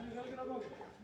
निकल के रखोगे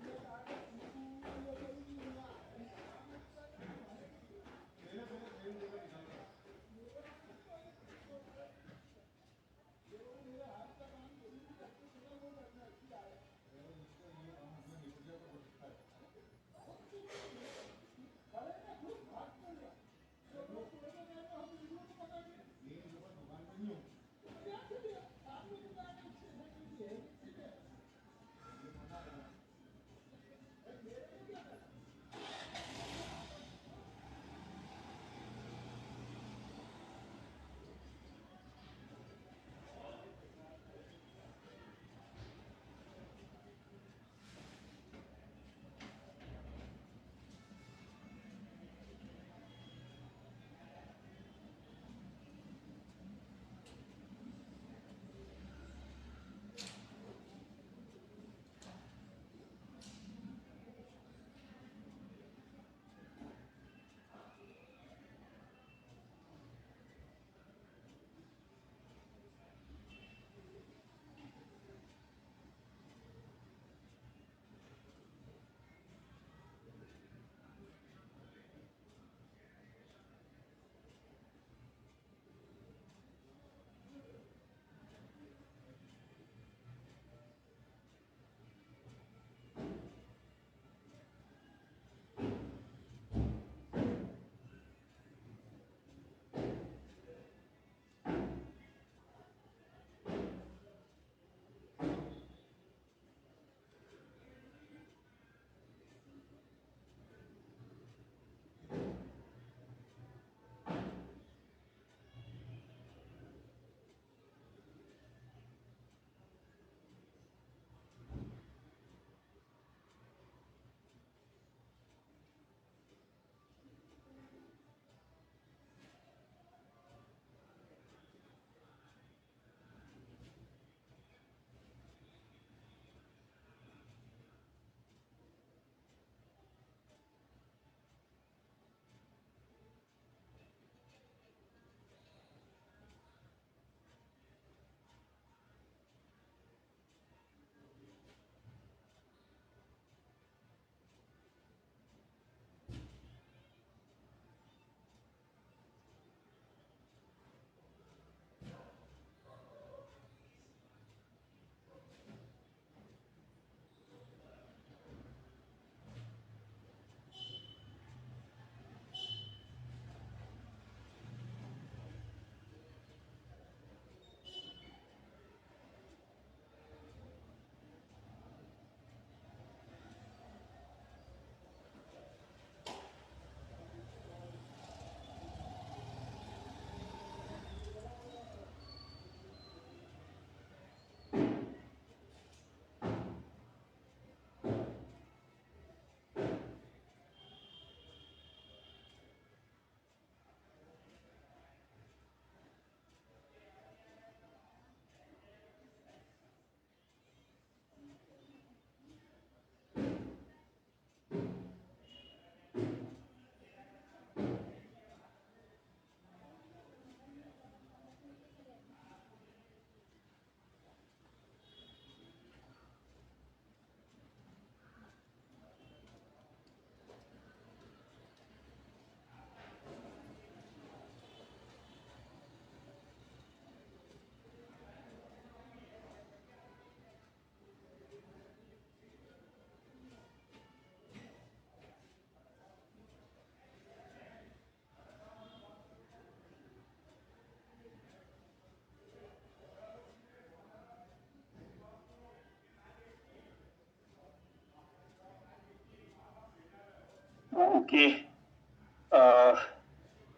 okay.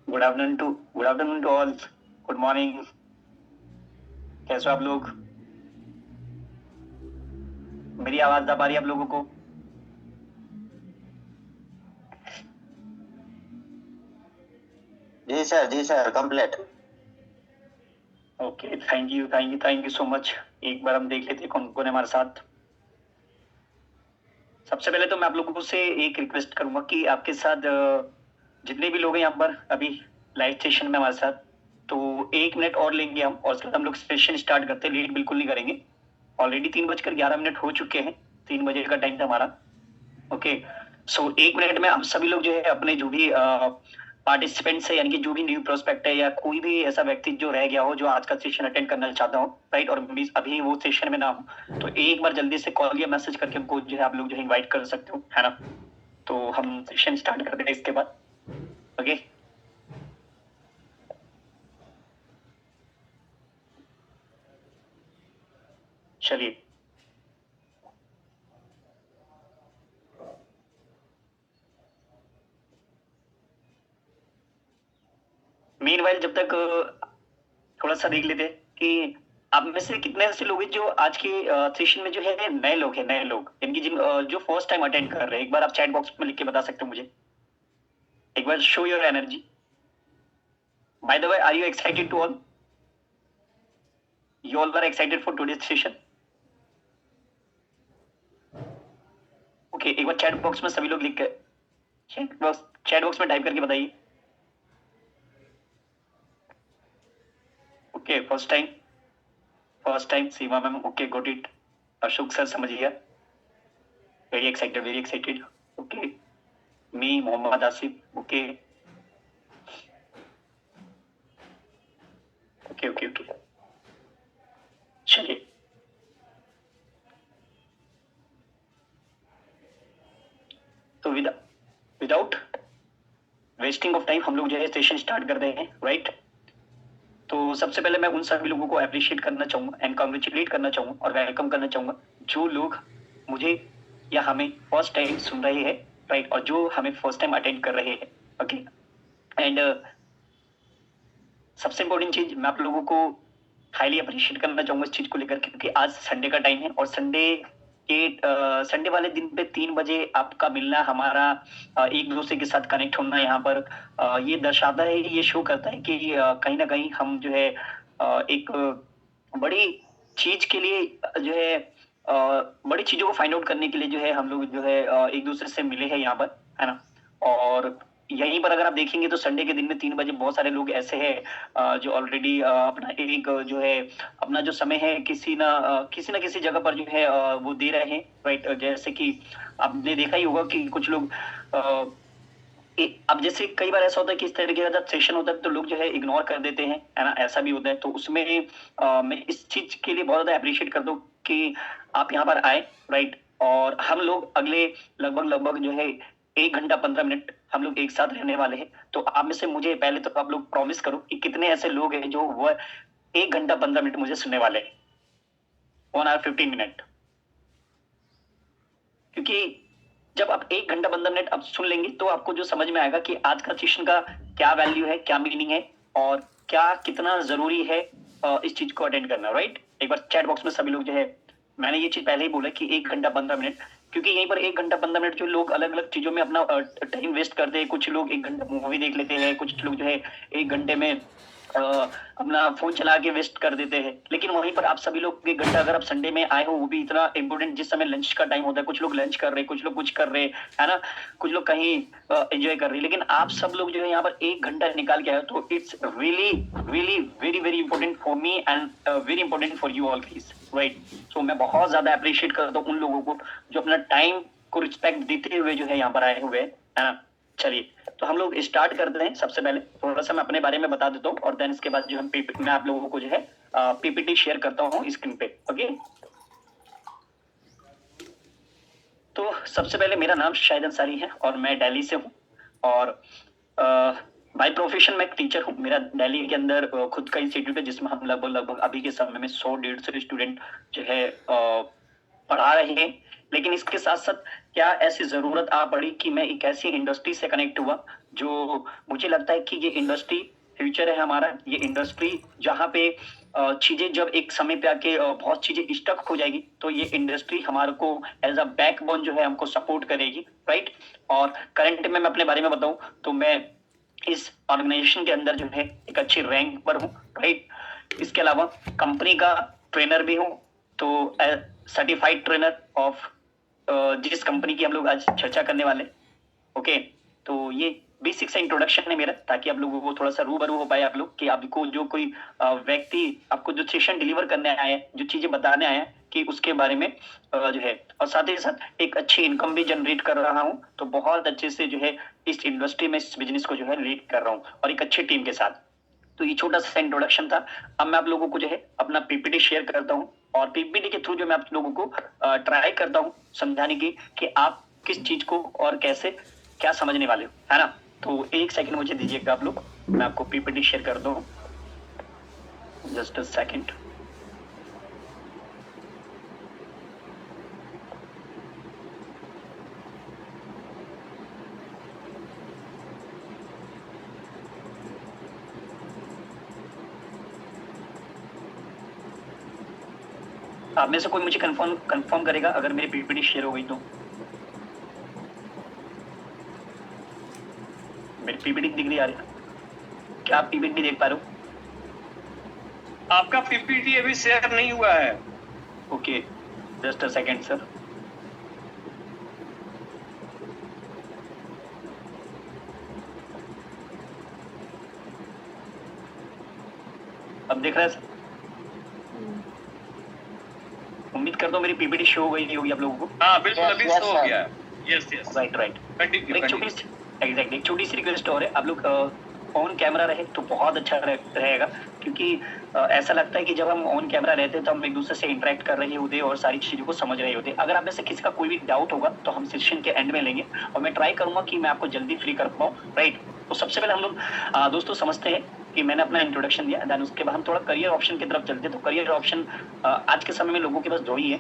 Good afternoon to all. Good morning. कैसे हो आप लोग? मेरी आवाज आ पा रही है आप लोगों को? जी sir complete. Okay, thank you so much. एक बार हम देख लेते हैं कौन कौन है हमारे साथ। सबसे पहले तो मैं आप लोगों से एक रिक्वेस्ट करूंगा कि आपके साथ जितने भी लोग हैं यहाँ पर अभी लाइव सेशन में हमारे साथ, तो 1 मिनट और लेंगे हम, और उसके बाद हम लोग सेशन स्टार्ट करते हैं। लेट बिल्कुल नहीं करेंगे। ऑलरेडी 3:11 हो चुके हैं। 3 बजे का टाइम था हमारा। ओके। सो 1 मिनट में आप सभी लोग जो है अपने जो भी पार्टिसिपेंट्स है, यानी कि जो भी न्यू प्रोस्पेक्ट है या कोई भी ऐसा व्यक्ति जो रह गया हो, जो आज का सेशन अटेंड करना चाहता हो, राइट, और अभी वो सेशन में ना हो, तो एक बार जल्दी से कॉल या मैसेज करके हमको जो है आप लोग जो है इन्वाइट कर सकते हो, है ना? तो हम सेशन स्टार्ट करते हैं इसके बाद। ओके। चलिए। मीनवाइल जब तक थोड़ा सा देख लेते हैं कि आप में से कितने ऐसे लोग हैं जो आज के सेशन में जो है नए लोग हैं, नए लोग, इनकी जिन जो फर्स्ट टाइम अटेंड कर रहे हैं। एक बार आप चैट बॉक्स में लिख के बता सकते हो मुझे। एक बार show your energy. By the way, are you excited to all? You all are excited for today's session? Okay, एक बार चैट बॉक्स में सभी लोग लिख कर चैट बॉक्स में टाइप करके बताइए। Okay, first time Seema ma'am. Okay, got it. Ashok sir समझ गया। Very excited, very excited. Okay. Me Mohammad Asif. Okay okay okay okay. चलिए। तो विदाउट वेस्टिंग ऑफ टाइम हम लोग जो है सेशन स्टार्ट कर रहे हैं, राइट? तो सबसे पहले मैं उन सभी लोगों को अप्रिशिएट करना चाहूंगा एंड कॉन्ग्रेचुलेट करना चाहूंगा और वेलकम करना चाहूंगा जो लोग मुझे या हमें फर्स्ट टाइम सुन रहे हैं, राइट, और जो हमें फर्स्ट टाइम अटेंड कर रहे हैं। ओके। एंड सबसे इंपॉर्टेंट चीज मैं आप लोगों को हाईली अप्रिशिएट करना चाहूंगा इस चीज को लेकर, क्योंकि आज संडे का टाइम है और संडे वाले दिन पे 3 बजे आपका मिलना, हमारा एक दूसरे के साथ कनेक्ट होना यहाँ पर ये दर्शाता है, ये शो करता है कि कहीं ना कहीं हम जो है एक बड़ी चीज के लिए जो है बड़ी चीजों को फाइंड आउट करने के लिए जो है हम लोग जो है एक दूसरे से मिले हैं यहाँ पर, है ना? और यहीं पर अगर आप देखेंगे तो संडे के दिन में 3 बजे बहुत सारे लोग ऐसे हैं जो ऑलरेडी अपना एक जो है अपना जो समय है किसी ना किसी जगह पर जो है वो दे रहे हैं, राइट? जैसे कि आपने देखा ही होगा कि कुछ लोग अब जैसे कई बार ऐसा होता है कि इस तरीके का जब सेशन होता है तो लोग जो है इग्नोर कर देते हैं, है ना? ऐसा भी होता है। तो उसमें मैं इस चीज के लिए बहुत ज्यादा अप्रिशिएट करता हूँ कि आप यहाँ पर आए, राइट? और हम लोग अगले लगभग जो है 1 घंटा 15 मिनट हम लोग एक साथ रहने वाले हैं। तो आप में से मुझे पहले तो आप लोग प्रॉमिस करो कि कितने ऐसे लोग हैं जो वह 1 घंटा 15 मिनट मुझे सुनने वाले हैं। 1 आवर 15 मिनट। क्योंकि जब आप 1 घंटा 15 मिनट आप सुन लेंगे तो आपको जो समझ में आएगा कि आज का सेशन का क्या वैल्यू है, क्या मीनिंग है, और क्या कितना जरूरी है इस चीज को अटेंड करना, राइट? एक बार चैट बॉक्स में सभी लोग जो है, मैंने ये चीज पहले ही बोला कि 1 घंटा 15 मिनट, क्योंकि यहीं पर 1 घंटा 15 मिनट जो लोग अलग अलग चीजों में अपना टाइम वेस्ट करते हैं। कुछ लोग 1 घंटा मूवी देख लेते हैं, कुछ लोग जो है 1 घंटे में अपना फोन चला के वेस्ट कर देते हैं। लेकिन वहीं पर आप सभी लोग 1 घंटा अगर आप संडे में आए हो, वो भी इतना इंपॉर्टेंट जिस समय लंच का टाइम होता है, कुछ लोग लंच कर रहे हैं, कुछ लोग कुछ कर रहे हैं, है ना? कुछ लोग कहीं एंजॉय कर रहे हैं, लेकिन आप सब लोग जो है यहाँ पर 1 घंटा निकाल के आए हो, तो it's really really very very important for me and very important for you all guys, right? So मैं बहुत ज्यादा अप्रिशिएट करता हूँ उन लोगों को जो अपना टाइम को रिस्पेक्ट देते हुए जो है यहाँ पर आए हुए हैं, है ना? चलिए, तो हम लोग स्टार्ट करते हैं। सबसे पहले थोड़ा सा मैं अपने बारे में बता देता हूँ और देन इसके बाद जो हम मैं आप लोगों को जो है पीपीटी शेयर करता हूँ स्क्रीन पे। ओके। तो सबसे पहले मेरा नाम शाहिद अंसारी है और मैं दिल्ली से हूँ, और बाय प्रोफेशन मैं एक टीचर हूँ। मेरा दिल्ली के अंदर खुद का इंस्टीट्यूट है जिसमें हम लगभग अभी के समय में 100-150 स्टूडेंट जो है पढ़ा रहे हैं, लेकिन इसके साथ साथ क्या ऐसी जरूरत आ पड़ी कि मैं एक ऐसी इंडस्ट्री से कनेक्ट हुआ जो मुझे लगता है कि ये इंडस्ट्री फ्यूचर है हमारा। ये इंडस्ट्री जहाँ पे चीजें जब एक समय पे आके बहुत चीजें स्टक हो जाएगी, तो ये इंडस्ट्री हमारे को एज अ बैकबोन जो है हमको सपोर्ट करेगी, राइट। और करंट में मैं अपने बारे में बताऊं तो मैं इस ऑर्गेनाइजेशन के अंदर जो है एक अच्छी रैंक पर हूँ, राइट। इसके अलावा कंपनी का ट्रेनर भी हूँ, तो सर्टिफाइड ट्रेनर ऑफ जिस कंपनी की हम लोग आज चर्चा करने वाले। ओके, तो ये बेसिक सा इंट्रोडक्शन है मेरा, ताकि आप लोगों को थोड़ा सा रूबरू हो पाए आप लोग कि आपको जो कोई व्यक्ति आपको जो सेशन डिलीवर करने आया है, जो चीजें बताने आया है कि उसके बारे में जो है, और साथ ही साथ एक अच्छी इनकम भी जनरेट कर रहा हूँ। तो बहुत अच्छे से जो है इस इंडस्ट्री में इस बिजनेस को जो है लीड कर रहा हूँ, और एक अच्छी टीम के साथ। तो ये छोटा सा इंट्रोडक्शन था। अब मैं आप लोगों को जो है अपना पीपीटी शेयर करता हूँ, और पीपीटी के थ्रू जो मैं आप लोगों को ट्राई करता हूँ समझाने की कि आप किस चीज को और कैसे क्या समझने वाले हो, है ना। तो एक सेकंड मुझे दीजिएगा आप लोग, मैं आपको पीपीटी शेयर कर दूं, जस्ट अ सेकंड। आप में से कोई मुझे कंफर्म करेगा अगर मेरी पीपीटी शेयर हो गई तो? मेरी पीपीटी दिख रही आ रही है? क्या आप पीपीटी देख पा रहे हो? आपका पीपीटी अभी शेयर नहीं हुआ है। Okay, just a second sir. अब देख रहे हैं सर? उम्मीद करता हूँ मेरी पीपीटी शो हो गई होगी आप लोगों को। हाँ बिल्कुल, अभी शो हो गया है। Yes yes, right right. एक छोटी सी रिक्वेस्ट और है, आप लोग ऑन कैमरा रहे तो बहुत अच्छा रहेगा, क्योंकि ऐसा लगता है कि जब हम ऑन कैमरा रहते हैं तो हम एक दूसरे से इंटरेक्ट कर रहे होते और सारी चीजों को समझ रहे होते। अगर आप में से किसी का कोई भी डाउट होगा तो हम सेशन के एंड में लेंगे, और मैं ट्राई करूंगा कि मैं आपको जल्दी फ्री कर पाऊँ, राइट। तो सबसे पहले हम लोग दोस्तों समझते हैं कि मैंने अपना इंट्रोडक्शन दिया, देन उसके बाद हम थोड़ा करियर ऑप्शन की तरफ चलते हैं। तो करियर ऑप्शन आज के समय में लोगों के पास दो ही है,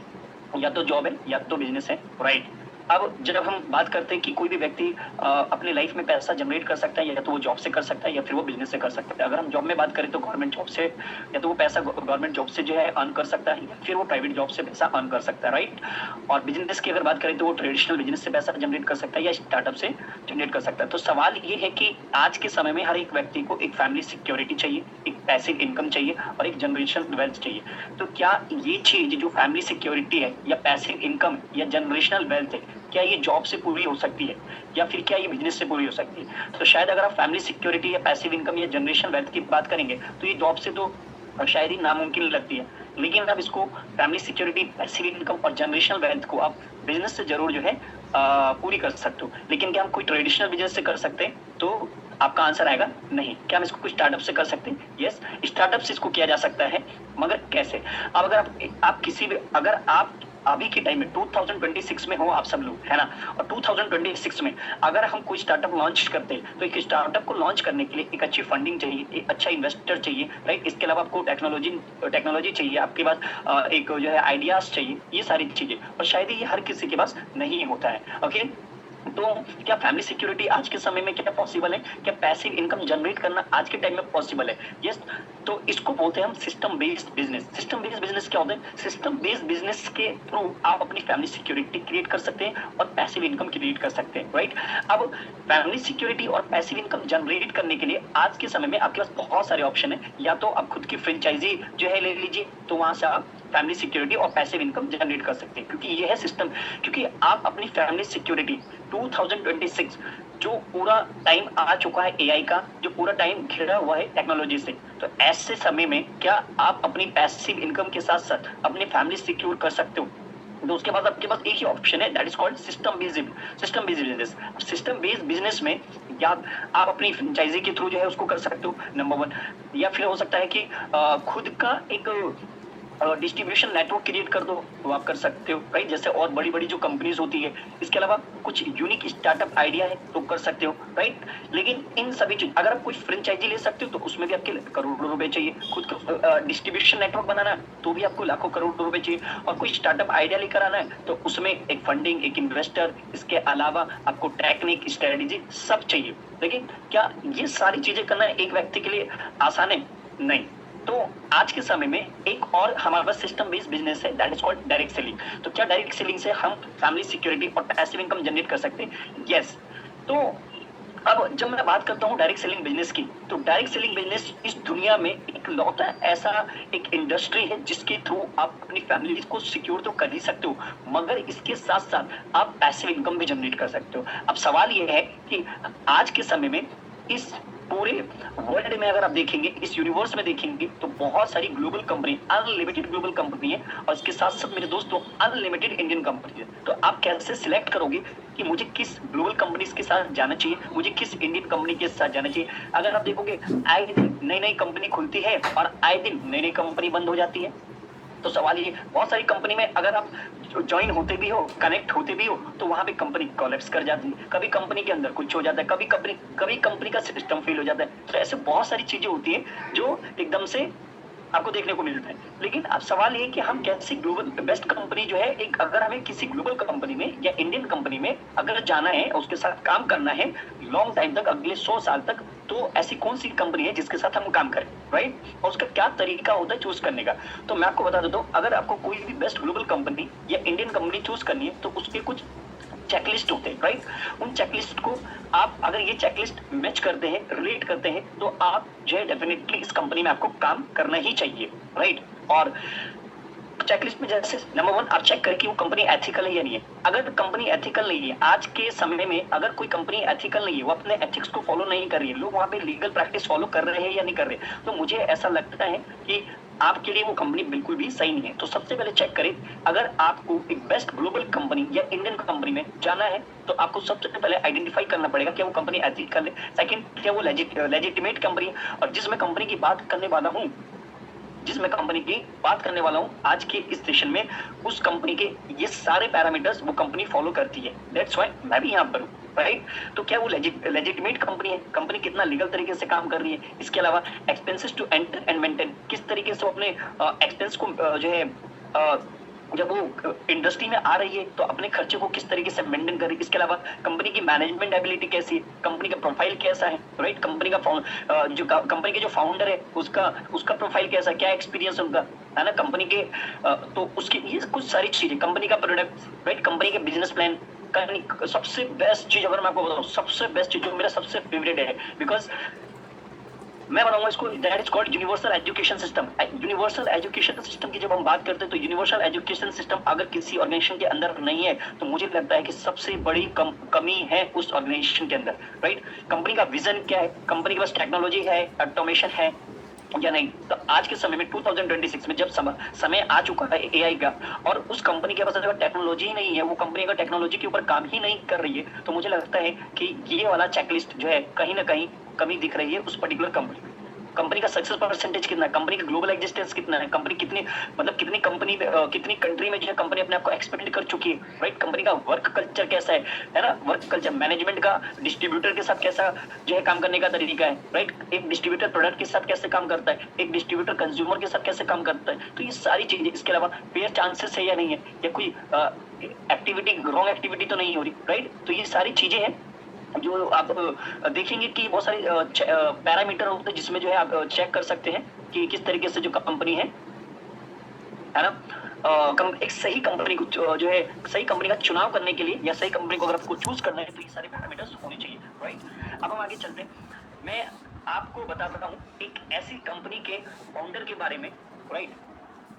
या तो जॉब है या तो बिजनेस है, राइट। अब जब हम बात करते हैं कि कोई भी व्यक्ति अपने लाइफ में पैसा जनरेट कर सकता है, या तो वो जॉब से कर सकता है या फिर वो बिजनेस से कर सकता है। अगर हम जॉब में बात करें तो गवर्नमेंट जॉब से, या तो वो पैसा गवर्नमेंट जॉब से जो है अर्न कर सकता है, या फिर वो प्राइवेट जॉब से पैसा अर्न कर सकता है, राइट। और बिजनेस की अगर बात करें तो वो ट्रेडिशनल बिजनेस से पैसा जनरेट कर सकता है या स्टार्टअप से जनरेट कर सकता है। तो सवाल ये है कि आज के समय में हर एक व्यक्ति को एक फैमिली सिक्योरिटी चाहिए, एक पैसिव इनकम चाहिए, और एक जनरेशनल वेल्थ चाहिए। तो क्या ये चीज जो फैमिली सिक्योरिटी है, या पैसिव इनकम, या जनरेशनल वेल्थ है, क्या ये जॉब से पूरी हो सकती है, या फिर क्या ये बिजनेस से पूरी हो सकती है? तो शायद अगर आप फैमिली सिक्योरिटी या पैसिव इनकम या जनरेशन वेल्थ की बात करेंगे तो ये जॉब से तो शायद ही नामुमकिन लगती है। लेकिन आप इसको फैमिली सिक्योरिटी, पैसिव इनकम और जनरेशनल वेल्थ को आप बिजनेस से जरूर जो है पूरी कर सकते हो। लेकिन क्या हम कोई ट्रेडिशनल बिजनेस से कर सकते हैं? तो आपका आंसर आएगा नहीं। क्या हम इसको कुछ स्टार्टअप से कर सकते हैं? यस, स्टार्टअप से इसको किया जा सकता है, मगर कैसे? अब अगर आप किसी भी, अगर आप अभी के टाइम में 2026 में हो आप सब लोग, है ना, और 2026 में अगर हम कोई स्टार्टअप लॉन्च करते हैं तो एक स्टार्टअप को लॉन्च करने के लिए एक अच्छी फंडिंग चाहिए, एक अच्छा इन्वेस्टर चाहिए, राइट। इसके अलावा आपको टेक्नोलॉजी चाहिए, आपके पास एक जो है आइडियाज चाहिए, ये सारी चीजें, और शायद ये हर किसी के पास नहीं होता है। ओके, तो क्या फैमिली सिक्योरिटी आज के समय में क्या पॉसिबल है? क्या पैसिव इनकम जनरेट करना आज के टाइम में पॉसिबल है? यस। तो इसको बोलते हैं हम system based business. System based business क्या होता है? सिस्टम बेस्ड बिजनेस के थ्रू आप अपनी फैमिली सिक्योरिटी क्रिएट कर सकते हैं और पैसिव इनकम क्रिएट कर सकते हैं, राइट। अब फैमिली सिक्योरिटी और पैसिव इनकम जनरेट करने के लिए आज के समय में आपके पास बहुत सारे ऑप्शन है। या तो आप खुद की फ्रेंचाइजी जो है ले लीजिए, तो वहां से आप फैमिली सिक्योरिटी और पैसिव इनकम जनरेट कर सकते हैं, क्योंकि ये है सिस्टम। क्योंकि आप अपनी फैमिली सिक्योरिटी 2026 जो पूरा टाइम आ चुका है एआई का, जो पूरा टाइम घिरा हुआ है टेक्नोलॉजी से, तो ऐसे समय में क्या आप अपनी पैसिव इनकम के साथ साथ अपनी फैमिली सिक्योर कर सकते हो? तो उसके बाद आपके पास एक ही ऑप्शन है, that is called system based business. System based business में या आप अपनी फ्रेंचाइजी के थ्रू जो है उसको कर सकते हो, नंबर 1। या फिर हो सकता है कि खुद का एक डिस्ट्रीब्यूशन नेटवर्क क्रिएट कर दो, वो आप कर सकते हो, राइट। जैसे और बड़ी बड़ी जो कंपनीज होती है, इसके अलावा कुछ यूनिक स्टार्टअप आइडिया है तो कर सकते हो, राइट। लेकिन इन सभी चीज, अगर आप कोई फ्रेंचाइजी ले सकते हो तो उसमें भी आपके करोड़ों रुपए चाहिए। खुद का डिस्ट्रीब्यूशन नेटवर्क बनाना है तो भी आपको लाखों करोड़ रुपए चाहिए। और कोई स्टार्टअप आइडिया लेकर आना है तो उसमें एक फंडिंग, एक इन्वेस्टर, इसके अलावा आपको टेक्निक, स्ट्रेटेजी सब चाहिए। लेकिन क्या ये सारी चीजें करना एक व्यक्ति के लिए आसान है? नहीं। तो आज के समय में एक और हमारे पास सिस्टम बेस्ड बिजनेस है, that is called direct selling. तो क्या डायरेक्ट सेलिंग से हम फैमिली सिक्योरिटी और पैसिव इनकम जनरेट कर सकते हैं? यस। तो अब जब मैं बात करता हूँ डायरेक्ट सेलिंग बिजनेस की, तो डायरेक्ट सेलिंग बिजनेस इस दुनिया में एक लौता ऐसा एक इंडस्ट्री है जिसके थ्रू आप अपनी फैमिली को सिक्योर तो कर ही सकते हो, मगर इसके साथ साथ आप पैसिव इनकम भी जनरेट कर सकते हो। अब सवाल यह है कि आज के समय में इस पूरे वर्ल्ड में अगर आप देखेंगे, इस यूनिवर्स में देखेंगे, तो बहुत सारी global company, unlimited global company है, और इसके साथ साथ मेरे दोस्तों अनलिमिटेड इंडियन कंपनी है। तो आप कैसे सिलेक्ट करोगे कि मुझे किस ग्लोबल कंपनीज के साथ जाना चाहिए, मुझे किस इंडियन कंपनी के साथ जाना चाहिए? अगर आप देखोगे आए दिन नई नई कंपनी खुलती है और आए दिन नई नई कंपनी बंद हो जाती है। तो सवाल ये, बहुत सारी कंपनी में अगर आप ज्वाइन होते भी हो, कनेक्ट होते भी हो, तो वहां पे कंपनी कोलैप्स कर जाती है। कभी कंपनी के अंदर कुछ हो जाता है, कभी कंपनी का सिस्टम फेल हो जाता है। तो ऐसे बहुत सारी चीजें होती है जो एकदम से आपको देखने को मिलता है। लेकिन अब सवाल ये कि हम कैसी ग्लोबल बेस्ट कंपनी जो है, एक अगर हमें किसी ग्लोबल कंपनी में या इंडियन कंपनी में अगर जाना है, उसके साथ काम करना है लॉन्ग टाइम तक, अगले 100 साल तक, तो ऐसी कौन सी कंपनी है जिसके साथ हम काम करें, राइट? और उसका क्या तरीका होता है चूज करने का? तो मैं आपको बता देता हूँ, अगर आपको कोई भी बेस्ट ग्लोबल कंपनी या इंडियन कंपनी चूज करनी है तो उसके कुछ चेकलिस्ट होते हैं, राइट? उन चेकलिस्ट को आप अगर ये चेकलिस्ट मैच करते हैं, रिलेट करते हैं, तो आप जो है डेफिनेटली इस कंपनी में आपको काम करना ही चाहिए, राइट? और चेकलिस्ट में जैसे नंबर 1 आप चेक करें कि वो कंपनी एथिकल है या नहीं है। अगर कंपनी एथिकल नहीं है, आज के समय में अगर कोई कंपनी एथिकल नहीं है, वो अपने एथिक्स को फॉलो नहीं कर रही है, लोग वहां पे लीगल प्रैक्टिस फॉलो कर रहे हैं या नहीं कर रहे, तो मुझे ऐसा लगता है कि आपके लिए वो कंपनी बिल्कुल भी सही नहीं है। तो सबसे पहले चेक करें, अगर आपको एक बेस्ट ग्लोबल कंपनी या इंडियन कंपनी में जाना है तो आपको सबसे पहले आइडेंटिफाई करना पड़ेगा क्या वो कंपनी एथिकल है, सेकंड क्या वो लेजिटिमेट कंपनी है। और जिसमें कंपनी की बात करने वाला हूँ, आज के इस सेशन में, उस कंपनी के ये सारे पैरामीटर्स वो कंपनी फॉलो करती है। दैट्स व्हाई मैं भी यहाँ पर हूँ, राइट? तो क्या वो लेजिटिमेट कंपनी है, कंपनी कितना लीगल तरीके से काम कर रही है, इसके अलावा expenses to enter and maintain, किस तरीके से अपने एक्सपेंस को जो है जब वो इंडस्ट्री में आ रही है तो अपने खर्चे को किस तरीके से मेंटेन कर रही है, इसके अलावा कंपनी की मैनेजमेंट एबिलिटी कैसी है, कंपनी का प्रोफाइल कैसा है, राइट? कंपनी का जो कंपनी के जो फाउंडर है उसका प्रोफाइल कैसा है, क्या एक्सपीरियंस उनका है ना, कंपनी के तो उसके ये कुछ सारी चीजें, कंपनी का प्रोडक्ट, राइट? कंपनी के बिजनेस प्लान। सबसे बेस्ट चीज अगर मैं आपको बताऊं, सबसे बेस्ट चीज जो मेरा सबसे फेवरेट है, बिकॉज मैं बनाऊंगा इसको, that is called universal education system. Universal education system की जब हम बात करते हैं तो यूनिवर्सल एजुकेशन सिस्टम अगर किसी ऑर्गेनाइजेशन के अंदर नहीं है तो मुझे लगता है कि सबसे बड़ी कमी है उस ऑर्गेनाइजेशन के अंदर, राइट? कंपनी का विजन क्या है, कंपनी के पास टेक्नोलॉजी है, ऑटोमेशन है या नहीं? तो आज के समय में 2026 में जब समय आ चुका है एआई का, और उस कंपनी के पास अगर टेक्नोलॉजी ही नहीं है, वो कंपनी अगर टेक्नोलॉजी के ऊपर काम ही नहीं कर रही है, तो मुझे लगता है कि ये वाला चेकलिस्ट जो है कहीं ना कहीं कमी दिख रही है उस पर्टिकुलर कंपनी में। कंपनी का सक्सेस परसेंटेज कितना है, कंपनी का ग्लोबल एग्जिस्टेंस कितना है, कंपनी कितनी कंपनी कितनी कंट्री में जो है कंपनी अपने आप को एक्सपेंड कर चुकी है, राइट? कंपनी का वर्क कल्चर कैसा है ना, वर्क कल्चर, मैनेजमेंट का डिस्ट्रीब्यूटर के साथ कैसा जो है काम करने का तरीका है, राइट? एक डिस्ट्रीब्यूटर प्रोडक्ट के साथ कैसे काम करता है, एक डिस्ट्रीब्यूटर कंज्यूमर के साथ कैसे काम करता है। तो ये सारी चीजें, इसके अलावा फेयर चांसेस है या नहीं है, या कोई एक्टिविटी, रॉन्ग एक्टिविटी तो नहीं हो रही, राइट? तो ये सारी चीजें हैं जो आप देखेंगे कि बहुत सारे पैरामीटर होते हैं जिसमें जो है आप चेक कर सकते हैं कि किस तरीके से जो कंपनी है ना, एक सही कंपनी को जो है सही कंपनी का चुनाव करने के लिए या सही कंपनी को अगर आपको चूज करना है तो ये सारे पैरामीटर्स होने चाहिए, राइट? अब हम आगे चलते हैं। मैं आपको बताता हूँ एक ऐसी कंपनी के फाउंडर के बारे में, राइट?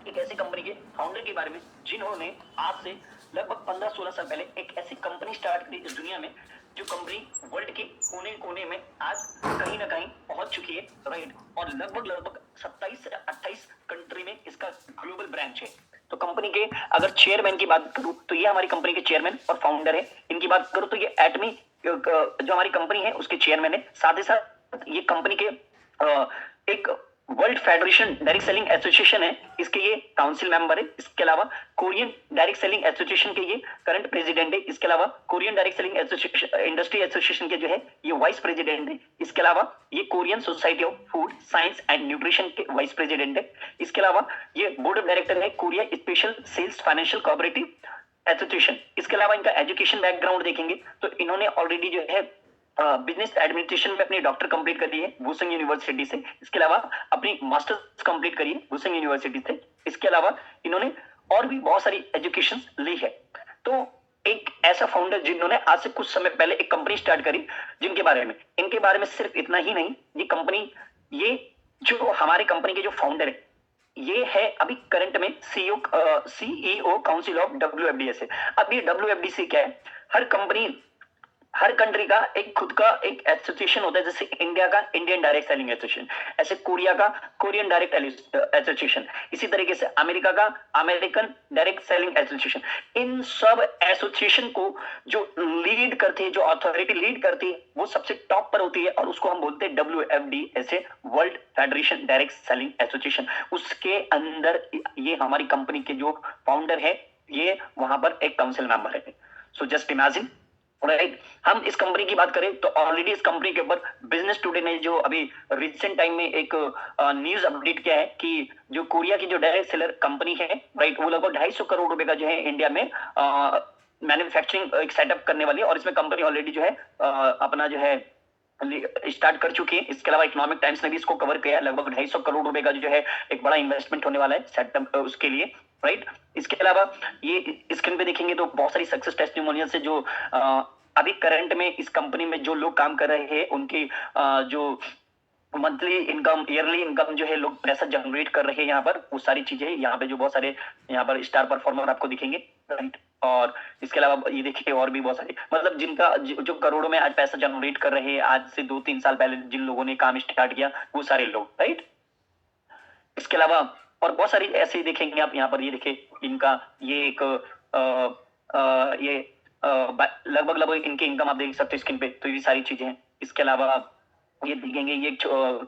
एक ऐसी कंपनी के फाउंडर के बारे में जिन्होंने आज से लगभग 15-16 साल पहले एक ऐसी कंपनी स्टार्ट की इस दुनिया में, जो कंपनी वर्ल्ड के कोने कोने में आज कहीं ना कहीं पहुंच चुकी है, राइट? और लगभग 27 से 28 कंट्री में इसका ग्लोबल ब्रांच है। तो कंपनी के अगर चेयरमैन की बात करूं तो ये हमारी कंपनी के चेयरमैन और फाउंडर है। इनकी बात करूं तो ये एटमी जो हमारी कंपनी है उसके चेयरमैन है। साथ ही साथ ये कंपनी के एक world federation direct selling association है, इसके ये काउंसिल मेंबर है। इसके अलावा कोरियन डायरेक्ट सेलिंग एसोसिएशन के ये करंट प्रेसिडेंट है। इसके अलावा Korean direct selling association industry association के जो है ये वाइस प्रेसिडेंट है। इसके अलावा ये Korean society of food science and nutrition के वाइस प्रेसिडेंट है। इसके अलावा ये बोर्ड ऑफ डायरेक्टर है Korea special cells financial cooperative association. इसके अलावा इनका एजुकेशन बैकग्राउंड देखेंगे तो इन्होंने ऑलरेडी जो है बिजनेस एडमिनिस्ट्रेशन में अपनी डॉक्टर कंप्लीट करी है वुसेंग यूनिवर्सिटी से। इसके अलावा अपनी मास्टर्स कंप्लीट करी है वुसेंग यूनिवर्सिटी से। इसके अलावा इन्होंने और भी बहुत सारी एजुकेशन ली है। तो एक ऐसा फाउंडर जिन्होंने आज से कुछ समय पहले एक कंपनी स्टार्ट करी, जिनके बारे में इनके बारे में सिर्फ इतना ही नहीं, ये कंपनी, ये जो हमारे कंपनी के जो फाउंडर है ये है अभी करंट में सीईओ काउंसिल ऑफ WFDS है। अब ये WFDC क्या है, हर कंट्री का एक खुद का एक एसोसिएशन होता है। जैसे इंडिया का इंडियन डायरेक्ट सेलिंग एसोसिएशन, ऐसे कोरिया का कोरियन डायरेक्ट एसोसिएशन, इसी तरीके से अमेरिका का अमेरिकन डायरेक्ट सेलिंग एसोसिएशन। इन सब एसोसिएशन को जो लीड करती है, जो अथॉरिटी लीड करती है, वो सबसे टॉप पर होती है और उसको हम बोलते हैं WFDS, world federation direct selling association. उसके अंदर ये हमारी कंपनी के जो फाउंडर है ये वहां पर एक काउंसिल मेंबर है। So just imagine, right. हम इस कंपनी की बात करें तो ऑलरेडी इस कंपनी के ऊपर बिजनेस टुडे ने जो अभी रिसेंट टाइम में एक न्यूज अपडेट किया है कि जो कोरिया की जो डायरेक्ट सेलर कंपनी है, राइट, वो लगभग 250 करोड़ रुपए का जो है इंडिया में मैन्युफैक्चरिंग एक सेटअप करने वाली है और इसमें कंपनी ऑलरेडी जो है अपना जो है स्टार्ट कर चुकी है। इसके अलावा इकोनॉमिक टाइम्स ने भी इसको कवर किया है, लगभग 250 करोड़ रुपए का जो है एक बड़ा इन्वेस्टमेंट होने वाला है सेटअप उसके लिए, राइट। इसके अलावा ये स्क्रीन पे देखेंगे तो बहुत सारी सक्सेस टेस्टिमोनियल से जो अभी करंट में इस कंपनी में जो लोग काम कर रहे हैं उनकी जो मंथली इनकम, ईयरली इनकम जो है लोग पैसा जनरेट कर रहे हैं यहाँ पर, वो सारी चीजें यहाँ पे जो बहुत सारे यहाँ पर स्टार परफॉर्मर आपको दिखेंगे, राइट। और इसके अलावा ये देखिए और भी बहुत सारे, मतलब जिनका जो करोड़ों में आज पैसा जनरेट कर रहे हैं, आज से 2-3 साल पहले जिन लोगों ने काम स्टार्ट किया वो सारे लोग, राइट। इसके अलावा और बहुत सारी ऐसे देखेंगे आप यहाँ पर, ये देखिए इनका ये एक ये लगभग इनके इनकम आप देख सकते हो स्क्रीन पे, तो ये सारी चीजें हैं। इसके अलावा ये देखेंगे ये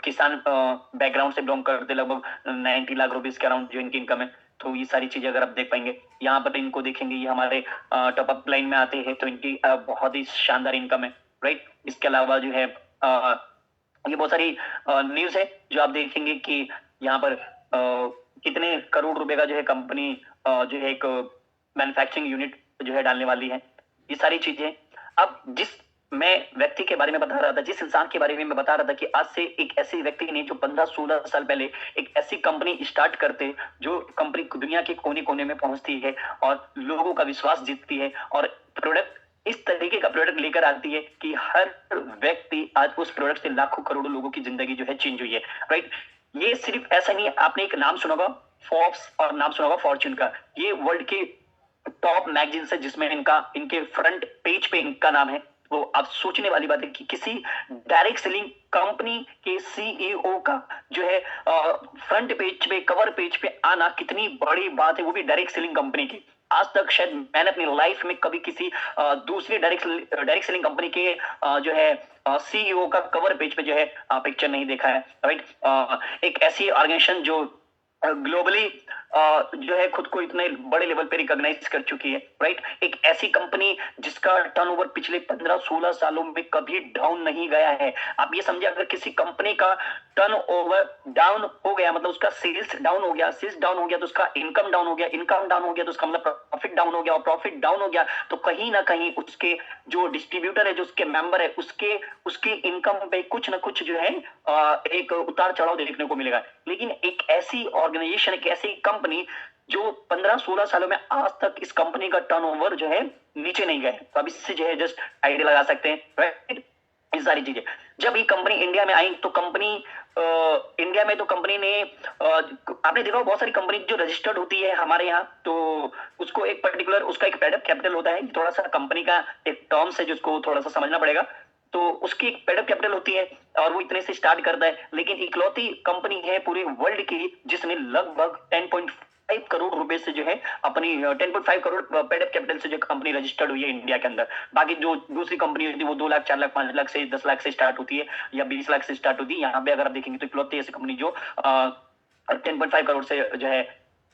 किसान बैकग्राउंड से बिलोंग करते, लगभग 90 लाख रुपीस के अराउंड जो इनकी इनकम है। तो ये सारी चीजें अगर आप देख पाएंगे यहाँ पर इनको देखेंगे, ये हमारे टॉप अप लाइन में आते हैं, तो इनकी बहुत ही शानदार इनकम है, राइट। इसके अलावा जो है ये बहुत सारी न्यूज है जो आप देखेंगे कि यहाँ पर कितने करोड़ रुपए का जो है कंपनी जो है एक मैन्युफैक्चरिंग यूनिट जो है डालने वाली है, ये सारी चीजें। अब जिस मैं व्यक्ति के बारे में बता रहा था, जिस इंसान के बारे में मैं बता रहा था कि आज से एक ऐसे व्यक्ति ने जो 15-16 साल पहले एक ऐसी कंपनी स्टार्ट करते, जो कंपनी दुनिया के कोने कोने में पहुंचती है और लोगों का विश्वास जीतती है और प्रोडक्ट इस तरीके का प्रोडक्ट लेकर आती है कि हर व्यक्ति आज उस प्रोडक्ट से लाखों करोड़ों लोगों की जिंदगी जो है चेंज हुई है, राइट। ये सिर्फ ऐसा नहीं है, आपने एक नाम सुना होगा फोर्ब्स और नाम सुना होगा फॉर्च्यून का, ये वर्ल्ड के टॉप मैगजीन है जिसमें इनके फ्रंट पेज पे इनका नाम है। वो आप सोचने वाली बात है कि किसी डायरेक्ट सेलिंग कंपनी के सीईओ का जो है फ्रंट पेज पे, कवर पेज पे आना कितनी बड़ी बात है, वो भी डायरेक्ट सेलिंग कंपनी की। आज तक शायद मैंने अपनी लाइफ में कभी किसी दूसरी डायरेक्ट सेलिंग कंपनी के जो है सीईओ का कवर पेज पे जो है पिक्चर नहीं देखा है, राइट। एक ऐसी ऑर्गेनाइजेशन जो ग्लोबली जो है खुद को इतने बड़े लेवल पे रिकॉग्नाइज कर चुकी है, राइट। एक ऐसी कंपनी जिसका टर्नओवर पिछले 15-16 सालों में कभी डाउन नहीं गया है। आप ये समझिए, अगर किसी कंपनी का टर्नओवर डाउन हो गया, मतलब उसका सेल्स डाउन हो गया, सेल्स डाउन हो गया तो उसका इनकम डाउन हो गया, इनकम डाउन हो गया तो उसका मतलब प्रॉफिट डाउन हो गया, और प्रॉफिट डाउन हो गया तो कहीं ना कहीं उसके जो डिस्ट्रीब्यूटर है, जो उसके मेंबर है, उसकी इनकम पे कुछ ना कुछ जो है एक उतार चढ़ाव देखने को मिलेगा। लेकिन एक ऐसी ऑर्गेनाइजेशन, एक ऐसी कंपनी जो 15-16 सालों में आज तक इस कंपनी का टर्नओवर जो है नीचे नहीं गया है, तो अब इससे जो है जस्ट आइडिया लगा सकते हैं, राइट। ये सारी चीजें जब ये कंपनी इंडिया में आई तो इंडिया में तो कंपनी ने आपने देखा बहुत सारी कंपनी जो रजिस्टर्ड होती है हमारे यहाँ, तो उसको एक पर्टिकुलर उसका एक पेडअप कैपिटल होता है, थोड़ा सा कंपनी का एक टर्म्स है जिसको थोड़ा सा समझना पड़ेगा। तो उसकी एक पेडअप कैपिटल होती है और वो इतने से स्टार्ट करता है, लेकिन इकलौती कंपनी है पूरे वर्ल्ड की जिसने लगभग करोड़ रुपए से जो है अपनी 10.5 करोड़ पेड अप कैपिटल से जो कंपनी रजिस्टर्ड हुई है इंडिया के अंदर। बाकी जो दूसरी कंपनी होती है वो 2 लाख 4 लाख 5 लाख से 10 लाख से स्टार्ट होती है या 20 लाख से स्टार्ट होती है। यहाँ पे अगर आप देखेंगे तो इकलौती ऐसी कंपनी जो 10.5 करोड़ से जो है।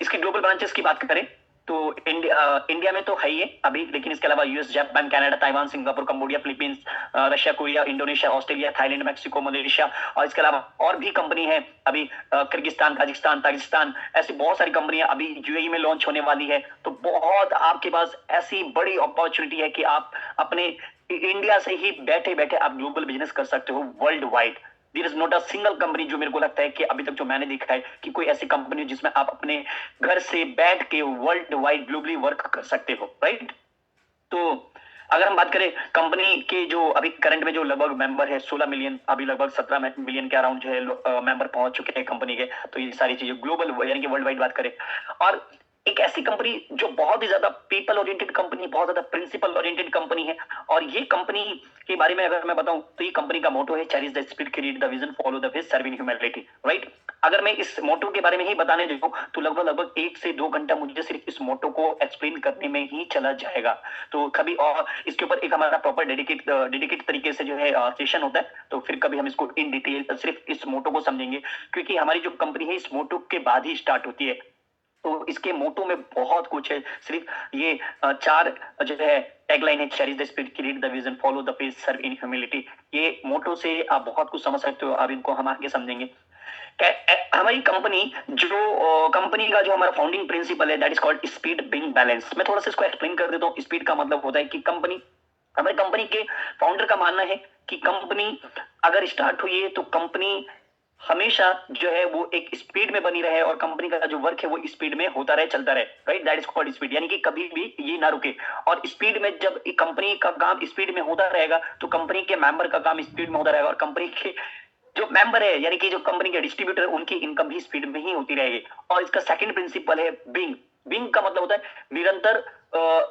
इसकी ग्लोबल ब्रांचेस की बात करें तो इंडिया में तो है ही है अभी, लेकिन इसके अलावा US, Japan, Canada, Taiwan, Singapore, Cambodia, Philippines, Russia, Korea, Indonesia, Australia, Thailand, Mexico, Malaysia, और इसके अलावा और भी कंपनी है अभी किर्गिस्तान, ताजिकिस्तान, ताजिकिस्तान, ऐसी बहुत सारी कंपनियां अभी यूएई में लॉन्च होने वाली है। तो बहुत आपके पास ऐसी बड़ी अपॉर्चुनिटी है कि आप अपने इंडिया से ही बैठे बैठे आप ग्लोबल बिजनेस कर सकते हो world wide. There is not a single company, जो मेरे को लगता है कि अभी तक जो मैंने देखा है कि कोई ऐसी कंपनी है जिसमें आप अपने घर से बैठ के वर्ल्ड वाइड ग्लोबली वर्क कर सकते हो, राइट। तो अगर हम बात करें कंपनी के जो अभी करंट में जो लगभग मेंबर है 16 मिलियन, अभी लगभग 17 मिलियन के अराउंड जो है मेंबर पहुंच चुके हैं कंपनी के। तो ये सारी चीजें ग्लोबल यानी कि वर्ल्ड वाइड बात करें, और एक ऐसी कंपनी जो बहुत ही ज्यादा पीपल ओरिएंटेड कंपनी, बहुत ज्यादा प्रिंसिपल ओरिएंटेड कंपनी है। और ये कंपनी के बारे में अगर मैं बताऊं तो ये कंपनी का मोटो है cherish the spirit, create the vision, follow the faith, serve in humanity, right. अगर मैं इस मोटो के बारे में ही बताने जाऊं तो लगभग 1 से 2 घंटा मुझे सिर्फ इस मोटो को एक्सप्लेन करने में ही चला जाएगा। तो कभी और इसके ऊपर एक हमारा प्रॉपर डेडिकेट तरीके से जो है सेशन होता है, तो फिर कभी हम इसको इन डिटेल सिर्फ इस मोटो को समझेंगे, क्योंकि हमारी जो कंपनी है इस मोटो के बाद ही स्टार्ट होती है। तो इसके मोटो में बहुत कुछ है, सिर्फ ये 4 जो है टैगलाइन है, cherish the spirit, create the vision, follow the faith, serve in humility. ये मोटो से आप बहुत कुछ समझ सकते हो, अब इनको हम आगे समझेंगे। हमारी कंपनी जो कंपनी का जो हमारा फाउंडिंग प्रिंसिपल है that is called speed being balance. मैं थोड़ा सा इसको एक्सप्लेन कर देता हूँ। स्पीड का मतलब होता है कि हमारी कंपनी के फाउंडर का मानना है कि कंपनी अगर स्टार्ट हुई है तो कंपनी हमेशा जो है वो एक स्पीड में बनी रहे और कंपनी का जो वर्क है वो स्पीड में होता रहे, चलता रहे, right. That is called speed, यानी कि कभी भी ये ना रुके। और स्पीड में जब कंपनी का काम स्पीड में होता रहेगा तो कंपनी के मेंबर का काम स्पीड में होता रहेगा, और कंपनी के जो मेंबर है यानी कि जो कंपनी के डिस्ट्रीब्यूटर उनकी इनकम भी स्पीड में ही होती रहेगी। और इसका सेकंड प्रिंसिपल है बिंग। बिंग का मतलब होता है निरंतर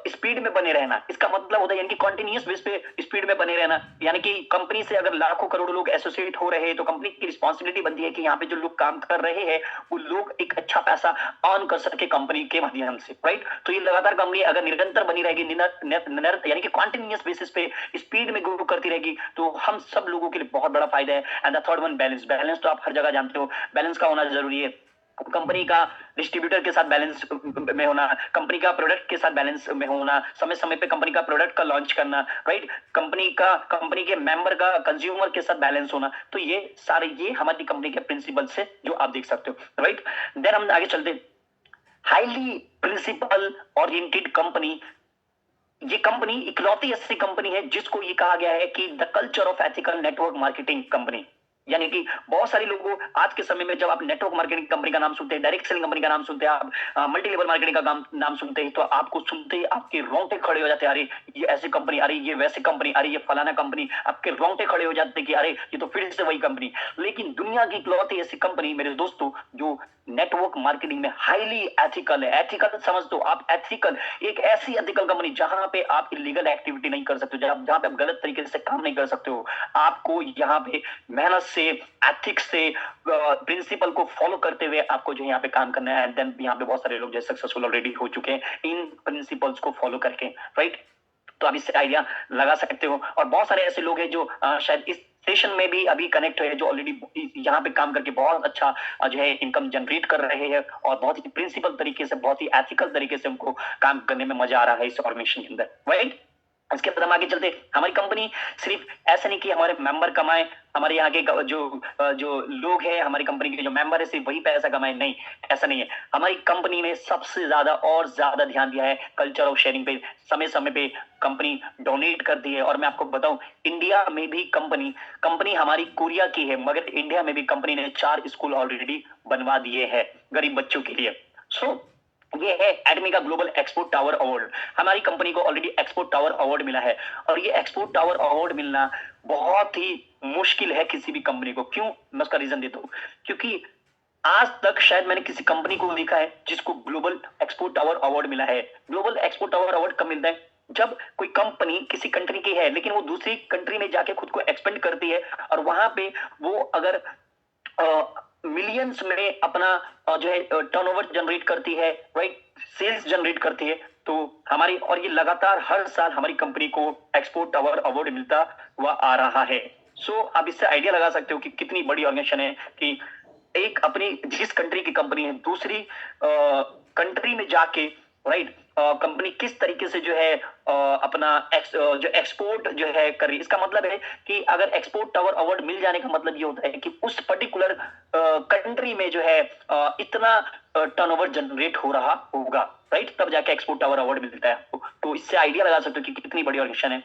स्पीड में बने रहना। इसका मतलब होता है यानी कि कंटिन्यूअस बेस पे स्पीड में बने रहना, यानी कि कंपनी से अगर लाखों करोड़ों लोग एसोसिएट हो रहे हैं तो कंपनी की रिस्पॉन्सिबिलिटी बनती है कि यहाँ पे जो लोग काम कर रहे हैं वो लोग एक अच्छा पैसा अर्न कर सके कंपनी के माध्यम से, राइट। तो ये लगातार कंपनी अगर निरंतर बनी रहेगी, यानी कि कॉन्टिन्यूअस बेसिस पे स्पीड में ग्रो करती रहेगी तो हम सब लोगों के लिए बहुत बड़ा फायदा है। And the third one balance. Balance तो आप हर जगह जानते हो, बैलेंस का होना जरूरी है। कंपनी का डिस्ट्रीब्यूटर के साथ बैलेंस में होना, कंपनी का प्रोडक्ट के साथ बैलेंस में होना, समय समय पे कंपनी का प्रोडक्ट का लॉन्च करना, राइट। कंपनी के मेंबर का कंज्यूमर के साथ बैलेंस होना। तो ये सारे ये हमारी कंपनी के प्रिंसिपल्स है जो आप देख सकते हो, राइट। देन हम आगे चलते। Highly principle oriented company. ये कंपनी इकलौती ऐसी कंपनी है जिसको ये कहा गया है कि the culture of ethical network marketing company. यानी कि बहुत सारे लोगों आज के समय में जब आप नेटवर्क मार्केटिंग कंपनी का नाम सुनते हैं, डायरेक्ट सेलिंग कंपनी का नाम सुनते हैं, आप मल्टी लेवल मार्केटिंग का नाम सुनते हैं, तो आपको सुनते ही आपके रोंगटे खड़े हो जाते हैं। अरे ये ऐसी कंपनी, अरे ये वैसी कंपनी, अरे ये फलाना कंपनी, आपके रोंगटे खड़े हो जाते हैं कि अरे ये तो फिर से वही कंपनी। लेकिन दुनिया की इकलौती ऐसी कंपनी मेरे दोस्तों जो नेटवर्क मार्केटिंग में हाईली एथिकल है। एथिकल समझ दो आप, एथिकल एक ऐसी एथिकल कंपनी जहां पे आप इलीगल एक्टिविटी नहीं कर सकते, जहां पे आप गलत तरीके से काम नहीं कर सकते हो। आपको यहाँ पे मेहनत से, एथिक्स से, प्रिंसिपल को फॉलो करते हुए आपको जो यहाँ पे काम करना है। एंड देन यहाँ पे बहुत सारे लोग जो सक्सेसफुल ऑलरेडी हो चुके हैं इन प्रिंसिपल्स को फॉलो करके, राइट। तो आप इससे आइडिया लगा सकते हो। और बहुत सारे ऐसे लोग हैं जो शायद इस सेशन में भी अभी कनेक्ट हुए जो ऑलरेडी यहाँ पे काम करके बहुत अच्छा जो है इनकम जनरेट कर रहे हैं और बहुत ही प्रिंसिपल तरीके से, बहुत ही एथिकल तरीके से उनको काम करने में मजा आ रहा है इस ऑर्गेनाइजेशन के अंदर, राइट। इसके बाद हम आगे चलते। हमारी कंपनी सिर्फ ऐसा नहीं कि हमारे मेंबर कमाए, हमारे यहाँ के जो लोग हैं, हमारी कंपनी के जो मेंबर है सिर्फ वही पैसा कमाए, नहीं, ऐसा नहीं है। हमारी कंपनी ने सबसे ज्यादा और ज्यादा ध्यान दिया है कल्चर ऑफ शेयरिंग पे। समय समय पे कंपनी डोनेट करती है। और मैं आपको बताऊं इंडिया में भी कंपनी हमारी कोरिया की है, मगर इंडिया में भी कंपनी ने 4 स्कूल ऑलरेडी बनवा दिए हैं गरीब बच्चों के लिए। सो ये है एडमी का ग्लोबल एक्सपोर्ट टावर अवार्ड। हमारी कंपनी को ऑलरेडी एक्सपोर्ट टावर अवार्ड मिला है, और ये एक्सपोर्ट टावर अवार्ड मिलना बहुत ही मुश्किल है किसी भी कंपनी को। क्यों? मैं उसका रीजन देता हूं। क्योंकि आज तक शायद मैंने किसी कंपनी को देखा है जिसको ग्लोबल एक्सपोर्ट टावर अवार्ड मिला है। ग्लोबल एक्सपोर्ट टावर अवार्ड कब मिलता है? जब कोई कंपनी किसी कंट्री की है लेकिन वो दूसरी कंट्री में जाके खुद को एक्सपेंड करती है, और वहां पे वो अगर मिलियंस में अपना जो है टर्नओवर जनरेट करती है, राइट, सेल्स जनरेट करती है। तो हमारी, और ये लगातार हर साल हमारी कंपनी को एक्सपोर्ट टावर अवार्ड मिलता हुआ आ रहा है। सो आप इससे आइडिया लगा सकते हो कि कितनी बड़ी ऑर्गेनाइजेशन है, कि एक अपनी जिस कंट्री की कंपनी है दूसरी कंट्री में जाके, राइट, कंपनी किस तरीके से जो है अपना जो एक्सपोर्ट जो है कर रही है। इसका मतलब है कि अगर एक्सपोर्ट टावर अवार्ड मिल जाने का मतलब ये होता है कि उस पर्टिकुलर कंट्री में जो है इतना टर्नओवर जनरेट हो रहा होगा, राइट, तब जाके एक्सपोर्ट टावर अवार्ड मिलता है। तो इससे आइडिया लगा सकते हो कि कितनी बड़ी ऑर्गेनाइजेशन है,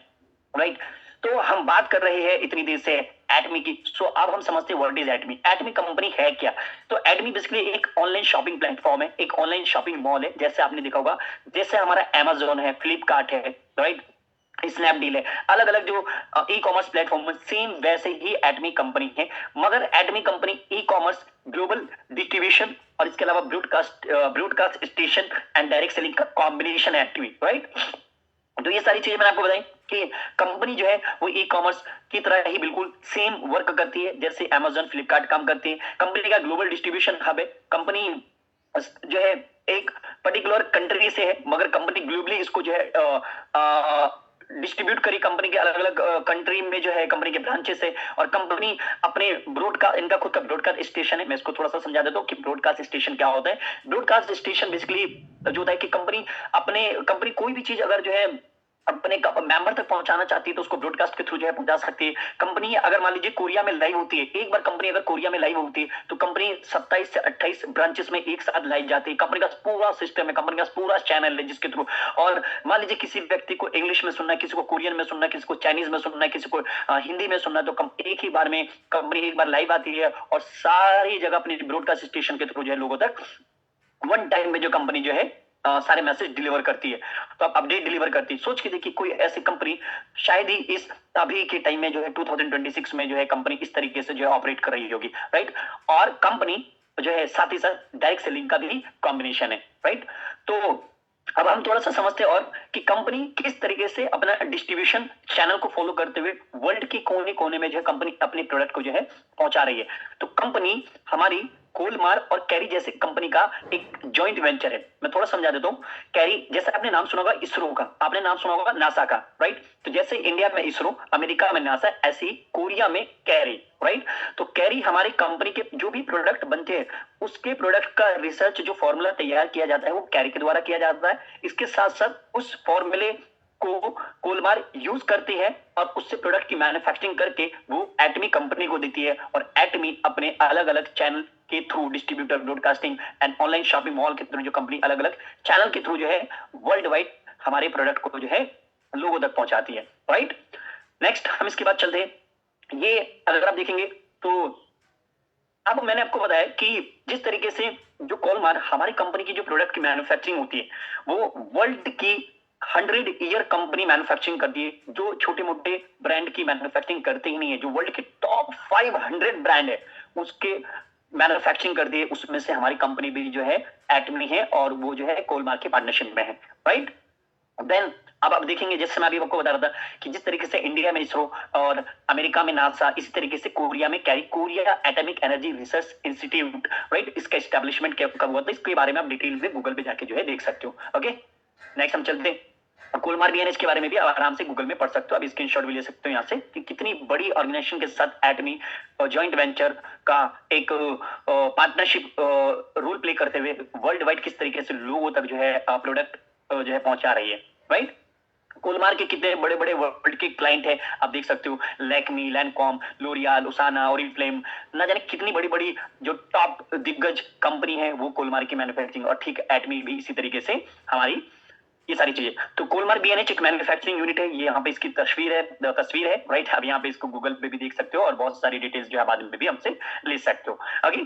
राइट। तो हम बात कर रहे हैं इतनी देर से एटमी की। सो अब हम समझते हैं व्हाट इज एटमी। एटमी कंपनी है क्या? तो एटमी बेसिकली एक ऑनलाइन शॉपिंग प्लेटफॉर्म है, एक ऑनलाइन शॉपिंग मॉल है, जैसे आपने देखा होगा, जैसे हमारा अमेजोन है, फ्लिपकार्ट है, राइट, स्नैपडील है, अलग अलग जो ई कॉमर्स प्लेटफॉर्म है, सेम वैसे ही एटमी कंपनी है। मगर Atomy company e commerce, global distribution और इसके अलावा broadcast station and direct selling का कॉम्बिनेशन है एटमी, राइट। तो ये सारी चीजें मैंने आपको बताई कि कंपनी जो है वो ई कॉमर्स की तरह ही बिल्कुल सेम वर्क करती है जैसे अमेजोन, फ्लिपकार्ट काम करती है। कंपनी का ग्लोबल डिस्ट्रीब्यूशन हब है। कंपनी जो है एक पर्टिकुलर कंट्री से है, मगर कंपनी ग्लोबली इसको जो है डिस्ट्रीब्यूट करी। कंपनी के अलग अलग कंट्री में जो है कंपनी के ब्रांचेस है, और कंपनी अपने ब्रॉडकास्ट, इनका खुद का ब्रॉडकास्ट स्टेशन है। मैं इसको थोड़ा सा समझा देता हूँ कि ब्रॉडकास्ट स्टेशन क्या होता है। ब्रॉडकास्ट स्टेशन बेसिकली जो होता है कि कंपनी कोई भी चीज अगर जो है अपने मेंबर तक पहुंचाना चाहती है तो उसको ब्रॉडकास्ट के थ्रू जो है पहुंचा सकती है। कंपनी अगर मान लीजिए कोरिया में लाइव होती है, एक बार कंपनी अगर कोरिया में लाइव होती है तो कंपनी 27 से 28 ब्रांचेस में एक साथ लाइव जाती है। कंपनी का पूरा सिस्टम है, कंपनी का पूरा चैनल है जिसके थ्रू, और मान लीजिए किसी व्यक्ति को इंग्लिश में सुनना है, किसी को कोरियन में सुनना है, किसी को चाइनीज में सुनना है, किसी को हिंदी में सुनना है, तो एक ही बार में कंपनी एक बार लाइव आती है और सारी जगह अपनी ब्रॉडकास्ट स्टेशन के थ्रू जो है लोगों तक वन टाइम में जो कंपनी जो है सारे मैसेज डिलीवर करती है, तो आप अपडेट डिलीवर करती है। सोच के देखिए कोई ऐसी कंपनी शायद ही इस अभी के टाइम में जो है 2026 में जो है कंपनी इस तरीके से जो है ऑपरेट कर रही होगी, राइट। और कंपनी जो है साथ ही साथ डायरेक्ट सेलिंग का भी कॉम्बिनेशन है, राइट। तो अब हम थोड़ा सा समझते हैं और कि कंपनी किस तरीके से अपना डिस्ट्रीब्यूशन चैनल को फॉलो करते हुए वर्ल्ड के कोने कोने में जो है कंपनी अपने प्रोडक्ट को जो है पहुंचा रही है। तो कंपनी हमारी कोलमार और कैरी जैसे कंपनी का एक जॉइंट वेंचर है। मैं थोड़ा समझा देता हूँ। कैरी, जैसे आपने नाम सुना होगा इसरो का, आपने नाम सुना होगा नासा का, राइट। तो जैसे इंडिया में इसरो, अमेरिका में नासा, ऐसे ही कोरिया में कैरी, राइट। तो कैरी हमारी कंपनी के जो भी प्रोडक्ट बनते हैं उसके प्रोडक्ट का रिसर्च, जो फॉर्मूला तैयार किया जाता है वो कैरी के द्वारा किया जाता है। इसके साथ साथ उस फॉर्मूले को कोलमार यूज करती है और उससे प्रोडक्ट की मैन्युफैक्चरिंग करके वो एटमी कंपनी को देती है, और एटमी अपने अलग अलग चैनल के through, distributor, broadcasting and online shopping mall के थ्रू जो कंपनी अलग अलग चैनल के थ्रू जो है वर्ल्ड वाइड हमारे प्रोडक्ट को जो है लोगों तक पहुंचाती है, राइट। नेक्स्ट हम इसके बाद चलते हैं। ये अगर आप देखेंगे तो अब मैंने आपको बताया कि जिस तरीके से जो कोलमार हमारी कंपनी की जो प्रोडक्ट की मैन्युफैक्चरिंग होती है वो वर्ल्ड की 100 ईयर कंपनी मैन्युफैक्चरिंग करती है, जो छोटे मोटे ब्रांड की मैन्युफैक्चरिंग करते ही नहीं है। जो वर्ल्ड के टॉप 500 ब्रांड है उसके मैन्युफैक्चरिंग करती है, उसमें से हमारी कंपनी भी जो है एटमी है, और वो जो है कोलमार के पार्टनरशिप में है, राइट। देन अब आप देखेंगे, जैसे मैं अभी आपको बता रहा था कि जिस तरीके से इंडिया में इसरो और अमेरिका में नासा, इसी तरीके से कोरिया में carry, Korea atomic energy research institute, right, इसका एस्टेब्लिशमेंट कब हुआ था इसके बारे में आप डिटेल में गूगल पे जाके जो है देख सकते हो। ओके, नेक्स्ट हम चलते हैं। कोलमार बीएनएच के बारे में भी आराम से गूगल में पढ़ सकते हो, आप स्क्रीनशॉट भी ले सकते हो यहाँ से कि कितनी बड़ी ऑर्गेनाइजेशन के साथ एटमी जॉइंट वेंचर का एक पार्टनरशिप रोल प्ले करते हुए वर्ल्ड वाइड किस तरीके से लोगों तक जो है प्रोडक्ट जो है पहुंचा रही है, राइट। कोलमार के कितने बड़े बड़े वर्ल्ड के क्लाइंट है आप देख सकते हो, लैक्मी, लैंडकॉम, लोरियल, उसाना, ओरिफ्लेम, ना जाने कितनी बड़ी बड़ी जो टॉप दिग्गज कंपनी है वो कोलमार की मैन्युफैक्चरिंग, और ठीक एटमी भी इसी तरीके से हमारी ये सारी चीजें। तो कोलमार बीएनएच एक मैन्युफैक्चरिंग यूनिट है। ये यहाँ पे इसकी तस्वीर है, राइट। अब यहाँ पे इसको गूगल पे भी देख सकते हो और बहुत सारी डिटेल्स जो है बाद में भी हमसे ले सकते हो। आगे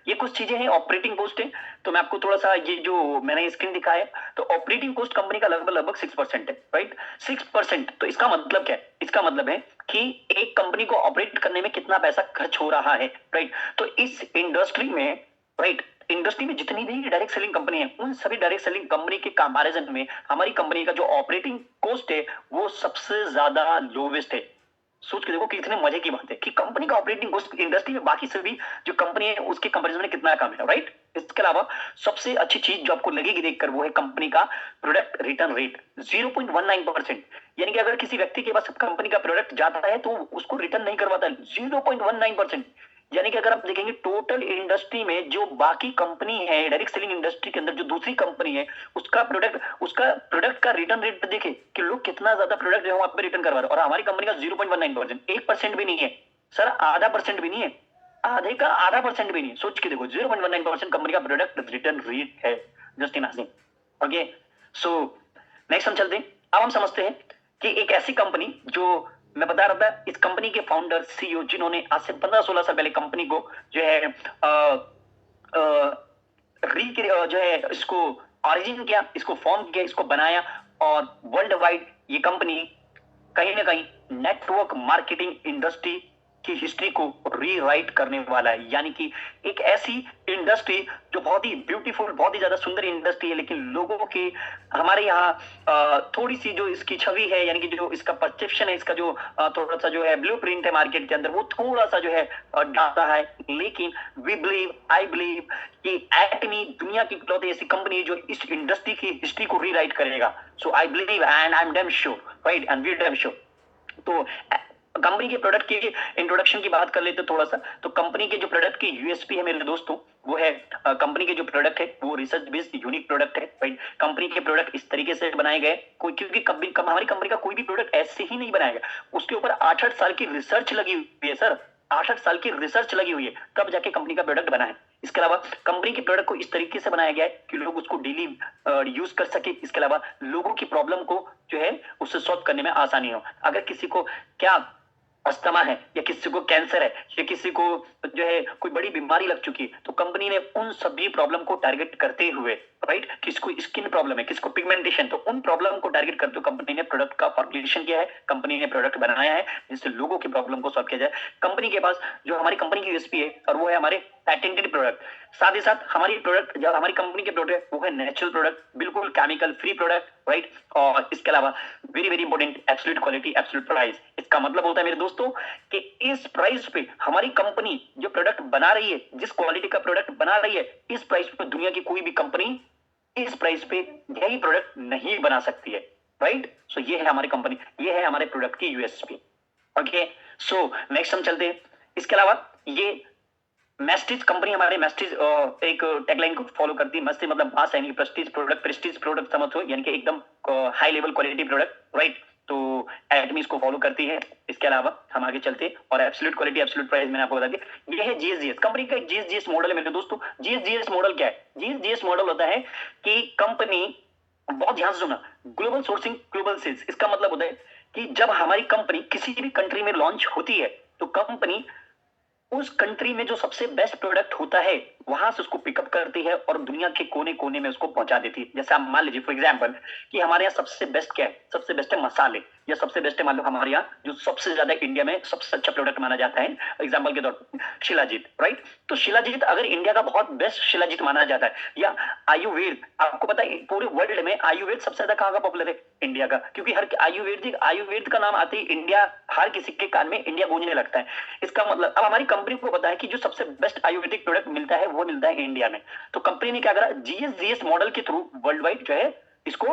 ये कुछ चीजें हैं। ऑपरेटिंग कॉस्ट है, तो मैं आपको थोड़ा सा ये जो मैंने स्क्रीन दिखाया, तो ऑपरेटिंग कॉस्ट कंपनी का लगभग 6% है, राइट। 6%। तो इसका मतलब क्या है? इसका मतलब है कि एक कंपनी को ऑपरेट करने में कितना पैसा खर्च हो रहा है, राइट। तो इस इंडस्ट्री में, राइट, इंडस्ट्री में जितनी भी डायरेक्ट सेलिंग कंपनी है उन सभी डायरेक्ट सेलिंग कंपनी के कंपैरिजन में हमारी कंपनी का जो ऑपरेटिंग कॉस्ट है वो सबसे ज्यादा लोवेस्ट है, सोच के देखो कितने मजे की बात है कि कंपनी का ऑपरेटिंग उस इंडस्ट्री में बाकी सभी जो कंपनी है उसके कंपैरिजन में कितना कम है, राइट। इसके अलावा सबसे अच्छी चीज जो आपको लगेगी देखकर वो है कंपनी का प्रोडक्ट रिटर्न रेट 0.19%। यानी कि अगर किसी व्यक्ति के पास कंपनी का प्रोडक्ट जाता है तो उसको रिटर्न नहीं करवाता है 0.19%। यानी कि अगर आप देखेंगे टोटल इंडस्ट्री में जो बाकी कंपनी है डायरेक्ट सेलिंग इंडस्ट्री के अंदर जो दूसरी कंपनी है उसका प्रोडक्ट का रिटर्न रेट देखे कि लोग कितना ज्यादा प्रोडक्ट जो है वहां पे रिटर्न करवा रहे हैं, और हमारी कंपनी का 0.19%, 1% भी नहीं है सर, आधा परसेंट भी नहीं है, आधे का आधा परसेंट भी नहीं है। सोच के देखो 0.19% कंपनी का प्रोडक्ट रिटर्न रेट है। Just imagine. Okay, so next हम चलते हैं। अब हम समझते हैं कि एक ऐसी कंपनी जो मैं बता रहा था, इस कंपनी के फाउंडर सीईओ जिन्होंने आज से 15-16 साल पहले कंपनी को जो है जो है इसको ऑरिजिन किया, इसको फॉर्म किया, इसको बनाया, और वर्ल्ड वाइड ये कंपनी कहीं ना कहीं नेटवर्क मार्केटिंग इंडस्ट्री की हिस्ट्री को रीराइट करने वाला है। यानी कि एक ऐसी इंडस्ट्री जो बहुत ही ब्यूटीफुल, बहुत ही ज्यादा सुंदर इंडस्ट्री है, लेकिन लोगों के हमारे यहाँ थोड़ी सी जो इसकी छवि है, यानी कि जो इसका परसेप्शन है, इसका जो थोड़ा सा जो है ब्लूप्रिंट है मार्केट के अंदर, वो थोड़ा सा जो है डालता है। लेकिन आई बिलीव कि एटमी दुनिया की इकलौती ऐसी कंपनी है जो इस इंडस्ट्री की हिस्ट्री को रीराइट करेगा। So I believe and I am damn sure, right, and we damn sure. तो कंपनी के प्रोडक्ट की इंट्रोडक्शन की बात कर लेते थोड़ा सा। तो कंपनी के जो प्रोडक्ट की यूएसपी है मेरे दोस्तों, वो है कंपनी के जो प्रोडक्ट है वो रिसर्च बेस्ड यूनिक प्रोडक्ट है, राइट। कंपनी के प्रोडक्ट इस तरीके से बनाए गए कोई, क्योंकि हमारी कंपनी का कोई भी प्रोडक्ट ऐसे ही नहीं बनाएगा, उसके ऊपर 8-8 साल की रिसर्च लगी हुई है सर, 8-8 साल की रिसर्च लगी हुई है, तब जाके कंपनी का प्रोडक्ट बना है। इसके अलावा कंपनी के प्रोडक्ट को इस तरीके से बनाया गया है कि लोग उसको डेली यूज कर सके। इसके अलावा लोगों की प्रॉब्लम को जो है उससे सॉल्व करने में आसानी हो। अगर किसी को क्या अस्थमा है, या किसी को कैंसर है, या किसी को जो है कोई बड़ी बीमारी लग चुकी है, तो कंपनी ने उन सभी प्रॉब्लम को टारगेट करते हुए, राइट, किसको स्किन प्रॉब्लम है, किसको पिगमेंटेशन, तो उन प्रॉब्लम को टारगेट करते हुए कंपनी ने प्रोडक्ट का फॉर्मुलेशन किया है, कंपनी ने प्रोडक्ट बनाया है जिससे लोगों की प्रॉब्लम को सॉल्व किया जाए। कंपनी के पास जो हमारी कंपनी की यूएसपी है और वो है हमारे पैटेंटेड प्रोडक्ट। साथ ही साथ हमारी प्रोडक्ट जो हमारी कंपनी के प्रोडक्ट है वो है नेचुरल प्रोडक्ट, बिल्कुल केमिकल फ्री प्रोडक्ट, राइट। और इसके अलावा very very important absolute quality absolute price. इसका मतलब होता है मेरे दोस्तों कि इस प्राइस पे हमारी कंपनी जो प्रोडक्ट बना रही है, जिस क्वालिटी का प्रोडक्ट बना रही है, इस प्राइस पे दुनिया की कोई भी कंपनी इस प्राइस पे यही प्रोडक्ट नहीं बना सकती है, राइट। सो ये है हमारी कंपनी, ये है हमारे प्रोडक्ट की यूएसपी। ओके, सो नेक्स्ट हम चलते हैं। इसके अलावा ये मैस्टीज कंपनी, हमारे मैस्टीज एक टैगलाइन को फॉलो करती है। मैस्टीज मतलब मास यानी प्रेस्टीज प्रोडक्ट समझो, यानी कि एकदम high level quality product, right. तो एटमी इसको फॉलो करती है। इसके अलावा हम आगे चलते हैं, और एब्सोल्यूट क्वालिटी एब्सोल्यूट प्राइस मैंने आपको बता दिया। ये है जीएसजीएस कंपनी का एक जीएसजीएस मॉडल है मेरे दोस्तों। जीएसजीएस मॉडल क्या है? जीएसजीएस मॉडल होता है कि कंपनी, बहुत ध्यान से सुनना, ग्लोबल सोर्सिंग ग्लोबल सेल्स। इसका मतलब होता है कि जब हमारी कंपनी किसी भी कंट्री में लॉन्च होती है तो कंपनी उस कंट्री में जो सबसे बेस्ट प्रोडक्ट होता है वहां से उसको पिकअप करती है और दुनिया के कोने कोने में उसको पहुंचा देती है। जैसे आप मान लीजिए फॉर एग्जांपल कि हमारे यहाँ सबसे बेस्ट क्या है, सबसे बेस्ट है मसाले, या सबसे बेस्ट है मान लो हमारे यहाँ जो सबसे ज्यादा इंडिया में सबसे अच्छा प्रोडक्ट माना जाता है, एग्जाम्पल के तौर पर शिलाजीत, राइट। तो शिलाजीत अगर इंडिया का बहुत बेस्ट शिलाजीत माना जाता है, या आयुर्वेद, आपको पता है पूरे वर्ल्ड में आयुर्वेद सबसे ज्यादा कहाँ का पॉपुलर है? इंडिया का, क्योंकि हर आयुर्वेद का नाम आते ही इंडिया, हर किसी के कान में इंडिया गूंजने लगता है। इसका मतलब अब हमारी कंपनी को पता है कि जो सबसे बेस्ट आयुर्वेदिक प्रोडक्ट मिलता है वो मिलता है इंडिया में। तो कंपनी ने क्या करा, जीएसजीएस मॉडल के थ्रू वर्ल्ड वाइड जो है इसको,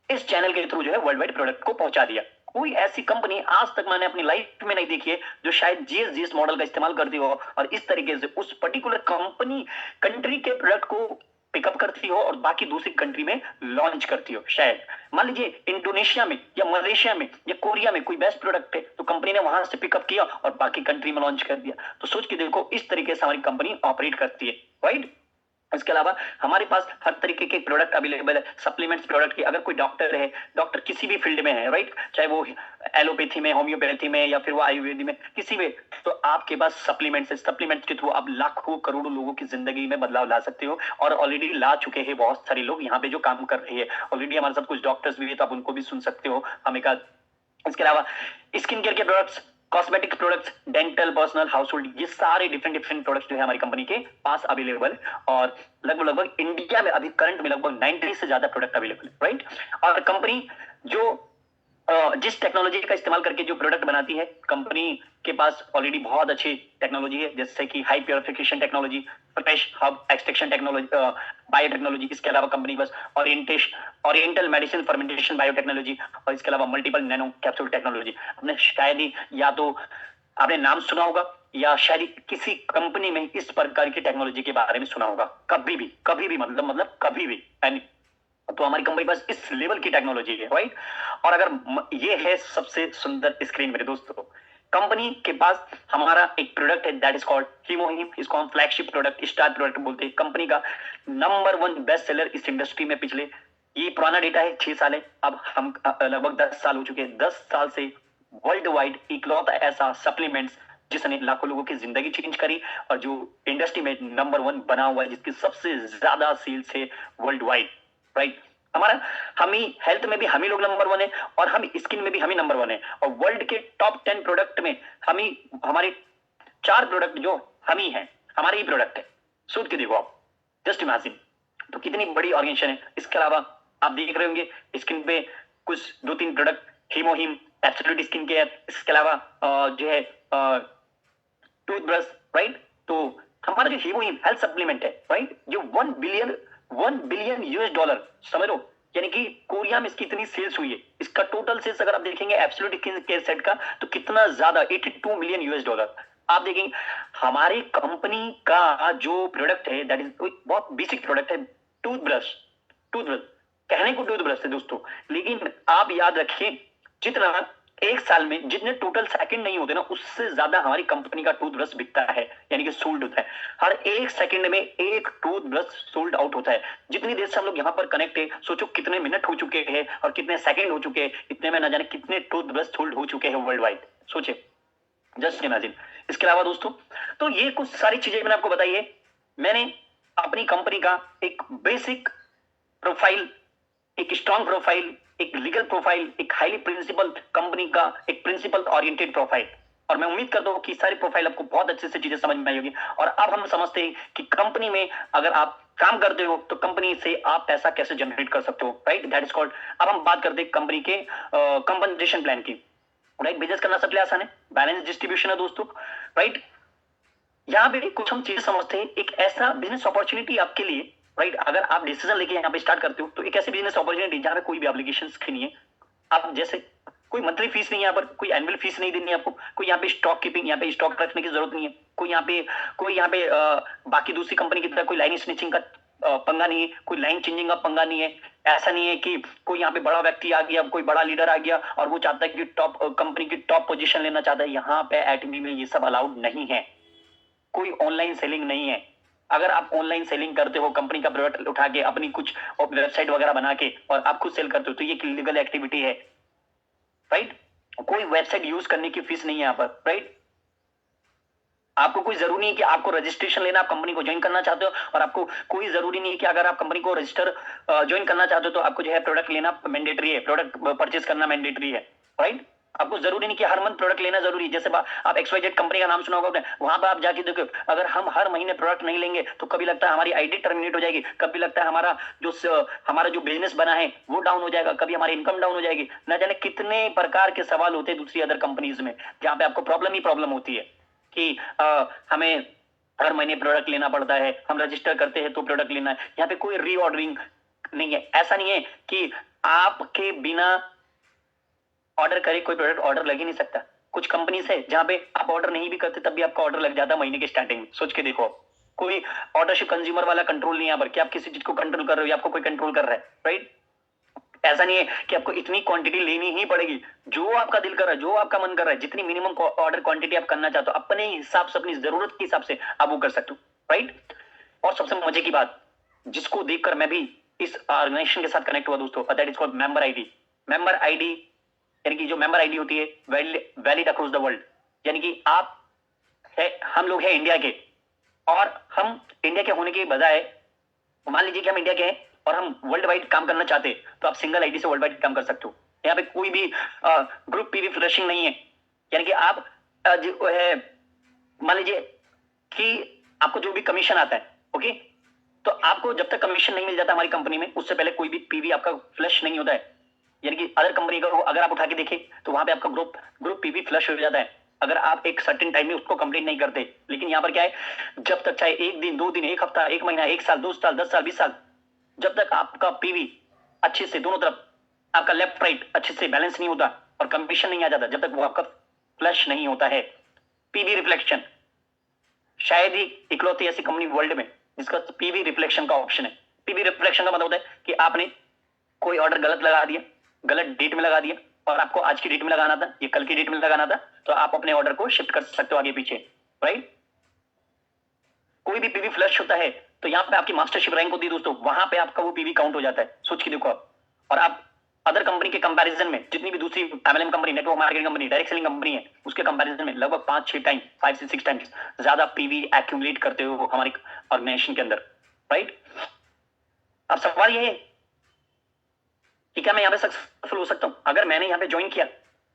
इस चैनल के थ्रू जो है वर्ल्ड वाइड प्रोडक्ट को पहुंचा दिया। कोई ऐसी कंपनी आज तक मैंने अपनी लाइफ में नहीं देखी है जो शायद जीएसजीएस मॉडल का इस्तेमाल करती हो और इस तरीके से उस पर्टिकुलर कंपनी कंट्री के प्रोडक्ट को पिकअप करती हो और बाकी दूसरी कंट्री में लॉन्च करती हो। शायद मान लीजिए इंडोनेशिया में या मलेशिया में या कोरिया में कोई बेस्ट प्रोडक्ट है तो कंपनी ने वहां से पिकअप किया और बाकी कंट्री में लॉन्च कर दिया। तो सोच के देखो इस तरीके से हमारी कंपनी ऑपरेट करती है, राइट। इसके अलावा हमारे पास हर तरीके के प्रोडक्ट अवेलेबल है, सप्लीमेंट्स प्रोडक्ट के। अगर कोई डॉक्टर है, डॉक्टर किसी भी फील्ड में है, राइट, चाहे वो एलोपैथी में, होम्योपैथी में, या फिर वो आयुर्वेद में, किसी में, तो आपके पास सप्लीमेंट्स है। सप्लीमेंट्स के थ्रू आप लाखों करोड़ों लोगों की जिंदगी में बदलाव ला सकते हो, और ऑलरेडी ला चुके हैं बहुत सारे लोग यहाँ पे जो काम कर रहे हैं। ऑलरेडी हमारे साथ कुछ डॉक्टर्स भी है, तो आप उनको भी सुन सकते हो हमें का। इसके अलावा स्किन केयर के products, cosmetic products, dental, personal, house hold, ये सारे डिफरेंट प्रोडक्ट्स जो है हमारी कंपनी के पास अवेलेबल। और लगभग इंडिया में अभी करंट में लगभग 90 से ज्यादा प्रोडक्ट अवेलेबल है, राइट। और कंपनी जो जिस टेक्नोलॉजी का इस्तेमाल करके जो प्रोडक्ट बनाती है, कंपनी के पास ऑलरेडी बहुत अच्छी टेक्नोलॉजी है, जैसे कि high purification technology, fresh hub extraction technology, biotechnology. इसके अलावा कंपनी बस ओरिएंटल मेडिसिन फर्मेंटेशन बायोटेक्नोलॉजी, और इसके अलावा मल्टीपल नैनो कैप्सूल टेक्नोलॉजी। आपने शायद ही या तो आपने नाम सुना होगा या शायद ही किसी कंपनी में इस प्रकार की टेक्नोलॉजी के बारे में सुना होगा, कभी भी मतलब कभी भी। तो हमारी कंपनी पास इस लेवल की टेक्नोलॉजी है, राइट। और अगर ये है सबसे सुंदर स्क्रीन मेरे दोस्तों, कंपनी के पास हमारा एक प्रोडक्ट है दैट इज कॉल्ड हीमोहिम। इसको हम फ्लैगशिप प्रोडक्ट, स्टार प्रोडक्ट बोलते हैं। कंपनी का नंबर 1 बेस्ट सेलर इस इंडस्ट्री में पिछले, ये पुराना डेटा है, 6 साल है, अब हम लगभग 10 साल हो चुके हैं। 10 साल से वर्ल्ड वाइड इकलौता ऐसा सप्लीमेंट्स जिसने लाखों लोगों की जिंदगी चेंज करी और जो इंडस्ट्री में नंबर 1 बना हुआ है, जिसकी सबसे ज्यादा सेल्स है वर्ल्ड वाइड, राइट। हमारा हम ही हेल्थ में भी हम ही लोग नंबर 1 है, और हम स्किन में भी हम ही नंबर 1 है, और वर्ल्ड के टॉप 10 प्रोडक्ट में हम ही, हमारे 4 प्रोडक्ट जो हम ही हैं, हमारे ही प्रोडक्ट है। सोच के देखो आप, जस्ट इमेजिन, तो कितनी बड़ी ऑर्गेनाइजेशन है। इसके अलावा आप देख रहे होंगे स्किन पे कुछ 2-3 प्रोडक्ट, हीमोहिम, एब्सोल्यूट स्किन केयर, इसके अलावा जो है टूथब्रश, राइट। तो हमारा जो हीमोहिम हेल्थ सप्लीमेंट है, राइट, जो 1 बिलियन यूएस डॉलर, समझ लो, यानी कि कोरिया में इसकी इतनी सेल्स हुई है। इसका टोटल सेल्स अगर आप देखेंगे एब्सोल्यूट स्किन केयर सेट का, तो कितना ज्यादा, 82 मिलियन यूएस डॉलर। आप देखेंगे हमारी कंपनी का जो प्रोडक्ट है दैट इज बहुत बेसिक प्रोडक्ट है, टूथब्रश। टूथब्रश कहने को टूथब्रश है दोस्तों, लेकिन आप याद रखिए, जितना एक साल में जितने टोटल सेकंड नहीं होते ना, उससे ज्यादा हमारी कंपनी का टूथब्रश बिकता है, यानी कि सोल्ड होता है। हर एक सेकंड में एक टूथब्रश सोल्ड आउट होता है। जितनी देर से हम लोग यहाँ पर कनेक्ट है, सोचो कितने मिनट हो चुके हैं और कितने सेकंड हो चुके हैं, इतने में ना जाने कितने टूथब्रश सोल्ड हो चुके हैं वर्ल्ड वाइड। सोचे, जस्ट इमेजिन। इसके अलावा दोस्तों, तो ये कुछ सारी चीजें मैंने आपको बताई है। मैंने अपनी कंपनी का एक बेसिक प्रोफाइल, एक स्ट्रॉन्ग प्रोफाइल, एक लीगल प्रोफाइल, एक हाईली प्रिंसिपल कंपनी का एक प्रिंसिपल ओरिएंटेड प्रोफाइल, और मैं उम्मीद करता हूं कि सारी प्रोफाइल आपको बहुत अच्छे से चीजें समझ में आई होगी। और अब हम समझते हैं कि कंपनी में अगर आप काम करते हो तो कंपनी से आप पैसा कैसे जनरेट कर सकते हो, राइट, दैट इज कॉल्ड। अब हम बात करते हैं कंपनी के कंपनसेशन प्लान की, राइट। बिजनेस करना सबके लिए आसान है, बैलेंस डिस्ट्रीब्यूशन है दोस्तों, राइट। यहाँ पे कुछ हम चीजें समझते हैं, एक ऐसा बिजनेस अपॉर्चुनिटी आपके लिए, राइट, अगर आप डिसीजन लेके यहाँ पे स्टार्ट करते हो, तो एक ऐसी बिजनेस अपॉर्चुनिटी जहाँ पे कोई भी एप्लीकेशन नहीं है। आप जैसे कोई मंथली फीस नहीं है यहाँ पर, कोई एनुअल फीस नहीं देनी है आपको, कोई यहाँ पे स्टॉक कीपिंग, यहाँ पे स्टॉक रखने की जरूरत नहीं है, कोई यहाँ पे बाकी दूसरी कंपनी की तरह कोई लाइन स्निचिंग का पंगा नहीं है, कोई लाइन चेंजिंग का पंगा नहीं है। ऐसा नहीं है कि कोई यहाँ पे बड़ा व्यक्ति आ गया, कोई बड़ा लीडर आ गया और वो चाहता है कि टॉप कंपनी की टॉप पोजीशन लेना चाहता है। यहाँ पे एटमी में ये सब अलाउड नहीं है। कोई ऑनलाइन सेलिंग नहीं है। अगर आप ऑनलाइन सेलिंग करते हो, कंपनी का प्रोडक्ट उठा के अपनी कुछ वेबसाइट वगैरह बना के और आप खुद सेल करते हो, तो ये लीगल एक्टिविटी है, राइट। कोई वेबसाइट यूज करने की फीस नहीं है यहाँ पर, राइट। आपको कोई जरूरी नहीं है कि आपको रजिस्ट्रेशन लेना, आप कंपनी को ज्वाइन करना चाहते हो, और आपको कोई जरूरी नहीं है कि अगर आप कंपनी को रजिस्टर ज्वाइन करना चाहते हो तो आपको जो है प्रोडक्ट लेना मैंडेटरी है, प्रोडक्ट परचेज करना मैंडेटरी है, राइट। आपको जरूरी नहीं कि हर मंथ प्रोडक्ट लेना जरूरी है। जैसे आप XYZ कंपनी का नाम सुना होगा, वहां पर आप जाके देखो, अगर हम हर महीने प्रोडक्ट नहीं लेंगे तो कभी लगता है हमारी आईडी टर्मिनेट हो जाएगी, कभी लगता है हमारा जो बिजनेस बना है वो डाउन हो जाएगा, कभी हमारी इनकम डाउन हो जाएगी। न जाने कितने प्रकार के सवाल होते हैं दूसरी अदर कंपनीज में, जहां पे आपको प्रॉब्लम ही प्रॉब्लम होती है कि हमें हर महीने प्रोडक्ट लेना पड़ता है, हम रजिस्टर करते हैं तो प्रोडक्ट लेना है। यहाँ पे कोई रीऑर्डरिंग नहीं है। ऐसा नहीं है कि आपके बिना ऑर्डर करे कोई प्रोडक्ट ऑर्डर लग ही नहीं सकता। कुछ कंपनीज है जहां पे आप ऑर्डर नहीं भी करते तब भी आपका ऑर्डर लग जाता महीने के स्टार्टिंग में। सोच के देखो, कोई ऑर्डरशिप कंज्यूमर वाला कंट्रोल नहीं है यहाँ पर कि आप किसी चीज को कंट्रोल कर रहे हो या आपको कोई कंट्रोल कर रहा है, राइट। ऐसा नहीं है कि आपको इतनी क्वांटिटी लेनी ही पड़ेगी, जो आपका दिल कर रहा है, जो आपका मन कर रहा है, जितनी मिनिमम ऑर्डर क्वांटिटी आप करना चाहते हो अपने हिसाब से, अपनी जरूरत के हिसाब से आप वो कर सकते हो, राइट। और सबसे मजे की बात, जिसको देखकर मैं भी इस ऑर्गेनाइजेशन के साथ कनेक्ट हुआ दोस्तों, that is called member ID. Member ID यानी कि जो मेंबर आईडी होती है वैलिड अक्रॉस द वर्ल्ड, यानी कि आप है, हम लोग हैं इंडिया के, और हम इंडिया के होने के बजाय मान लीजिए कि हम इंडिया के हैं और हम वर्ल्ड वाइड काम करना चाहते हैं, तो आप सिंगल आईडी से वर्ल्ड वाइड काम कर सकते हो। यहाँ पे कोई भी ग्रुप पीवी फ्लशिंग नहीं है, यानी कि आप जो है मान लीजिए कि आपको जो भी कमीशन आता है, ओके, तो आपको जब तक कमीशन नहीं मिल जाता हमारी कंपनी में, उससे पहले कोई भी पीवी आपका फ्लश नहीं होता है। यानी कि अदर कंपनी का अगर आप उठा के देखें तो वहां पे आपका ग्रुप पीवी फ्लश हो जाता है अगर आप एक सर्टेन टाइम में उसको कंप्लीट नहीं करते। लेकिन यहाँ पर क्या है, जब तक चाहे एक दिन, 2 दिन, एक हफ्ता, एक महीना, एक साल, 2 साल, 10 साल, 20 साल, जब तक आपका पीवी अच्छे से दोनों तरफ आपका लेफ्ट राइट अच्छे से बैलेंस नहीं होता और कमीशन नहीं आ जाता, जब तक वो आपका फ्लश नहीं होता है। पीवी रिफ्लेक्शन शायद ही इकलौती ऐसी कंपनी वर्ल्ड में जिसका पीवी रिफ्लेक्शन का ऑप्शन है। पीवी रिफ्लेक्शन का मतलब होता है कि आपने कोई ऑर्डर गलत लगा दिया, गलत डेट में लगा दिया और आपको आज की डेट में लगाना था, ये कल की डेट में लगाना था, तो आप अपने ऑर्डर को शिफ्ट कर सकते हो आगे पीछे, राइट। कोई भी पीवी फ्लश होता है तो यहाँ पे आपकी मास्टरशिप रैंक होती है दोस्तों, वहां पे आपका वो पीवी काउंट हो जाता है। सोच के देखो आप। और आप अदर कंपनी के कंपैरिजन में जितनी भी दूसरी MLM company, network marketing company, direct selling company है, उसके कंपैरिजन में लगभग 5-6 टाइम, 5 से 6 टाइम्स ज्यादा पीवी एक्यूमुलेट करते हो हमारी ऑर्गेनाइजेशन के अंदर, राइट। अब सवाल ये है कि क्या मैं यहाँ पे सक्सेसफुल हो सकता हूँ? अगर मैंने यहाँ पे ज्वाइन किया,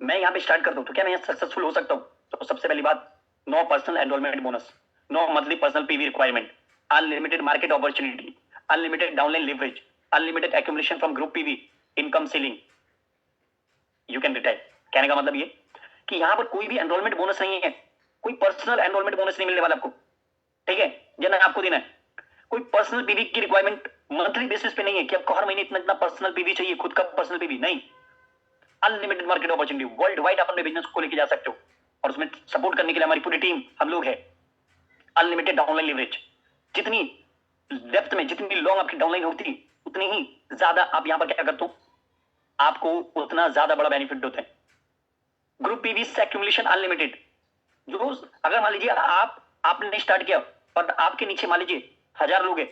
मैं यहाँ पे स्टार्ट कर दूं, तो क्या मैं यहाँ सक्सेसफुल हो सकता हूँ? तो सबसे पहली बात, no personal enrollment bonus, no monthly personal PV requirement, unlimited market opportunity, unlimited downline leverage, unlimited accumulation from group PV, income ceiling, you can retire. कहने का मतलब ये कि यहाँ पर कोई भी एनरोलमेंट बोनस नहीं है, कोई पर्सनल एनरोलमेंट बोनस नहीं मिलने वाला आपको, ठीक है, जितना आपको देना है। कोई पर्सनल पीवी की रिक्वायरमेंट मंथली बेसिस पे नहीं है कि आपको हर महीने इतना इतना पर्सनल पीवी चाहिए, खुद का पर्सनल पीवी नहीं। Unlimited market opportunity, world wide आप अपने बिजनेस को लेके जा सकते हो और उसमें सपोर्ट करने के लिए हमारी पूरी टीम, हम लोग है। अनलिमिटेड डाउनलाइन लिवरेज, जितनी डेप्थ में, जितनी लॉन्ग आपकी डाउनलाइन होती है, उतनी ही ज्यादा आप यहाँ पर क्या करते हो, आपको उतना ज्यादा बड़ा बेनिफिट होता है। ग्रुप पीवी से एक्यूमुलेशन अनलिमिटेड, जो अगर मान लीजिए आपने स्टार्ट किया और आपके नीचे मान लीजिए 1000 लोग हैं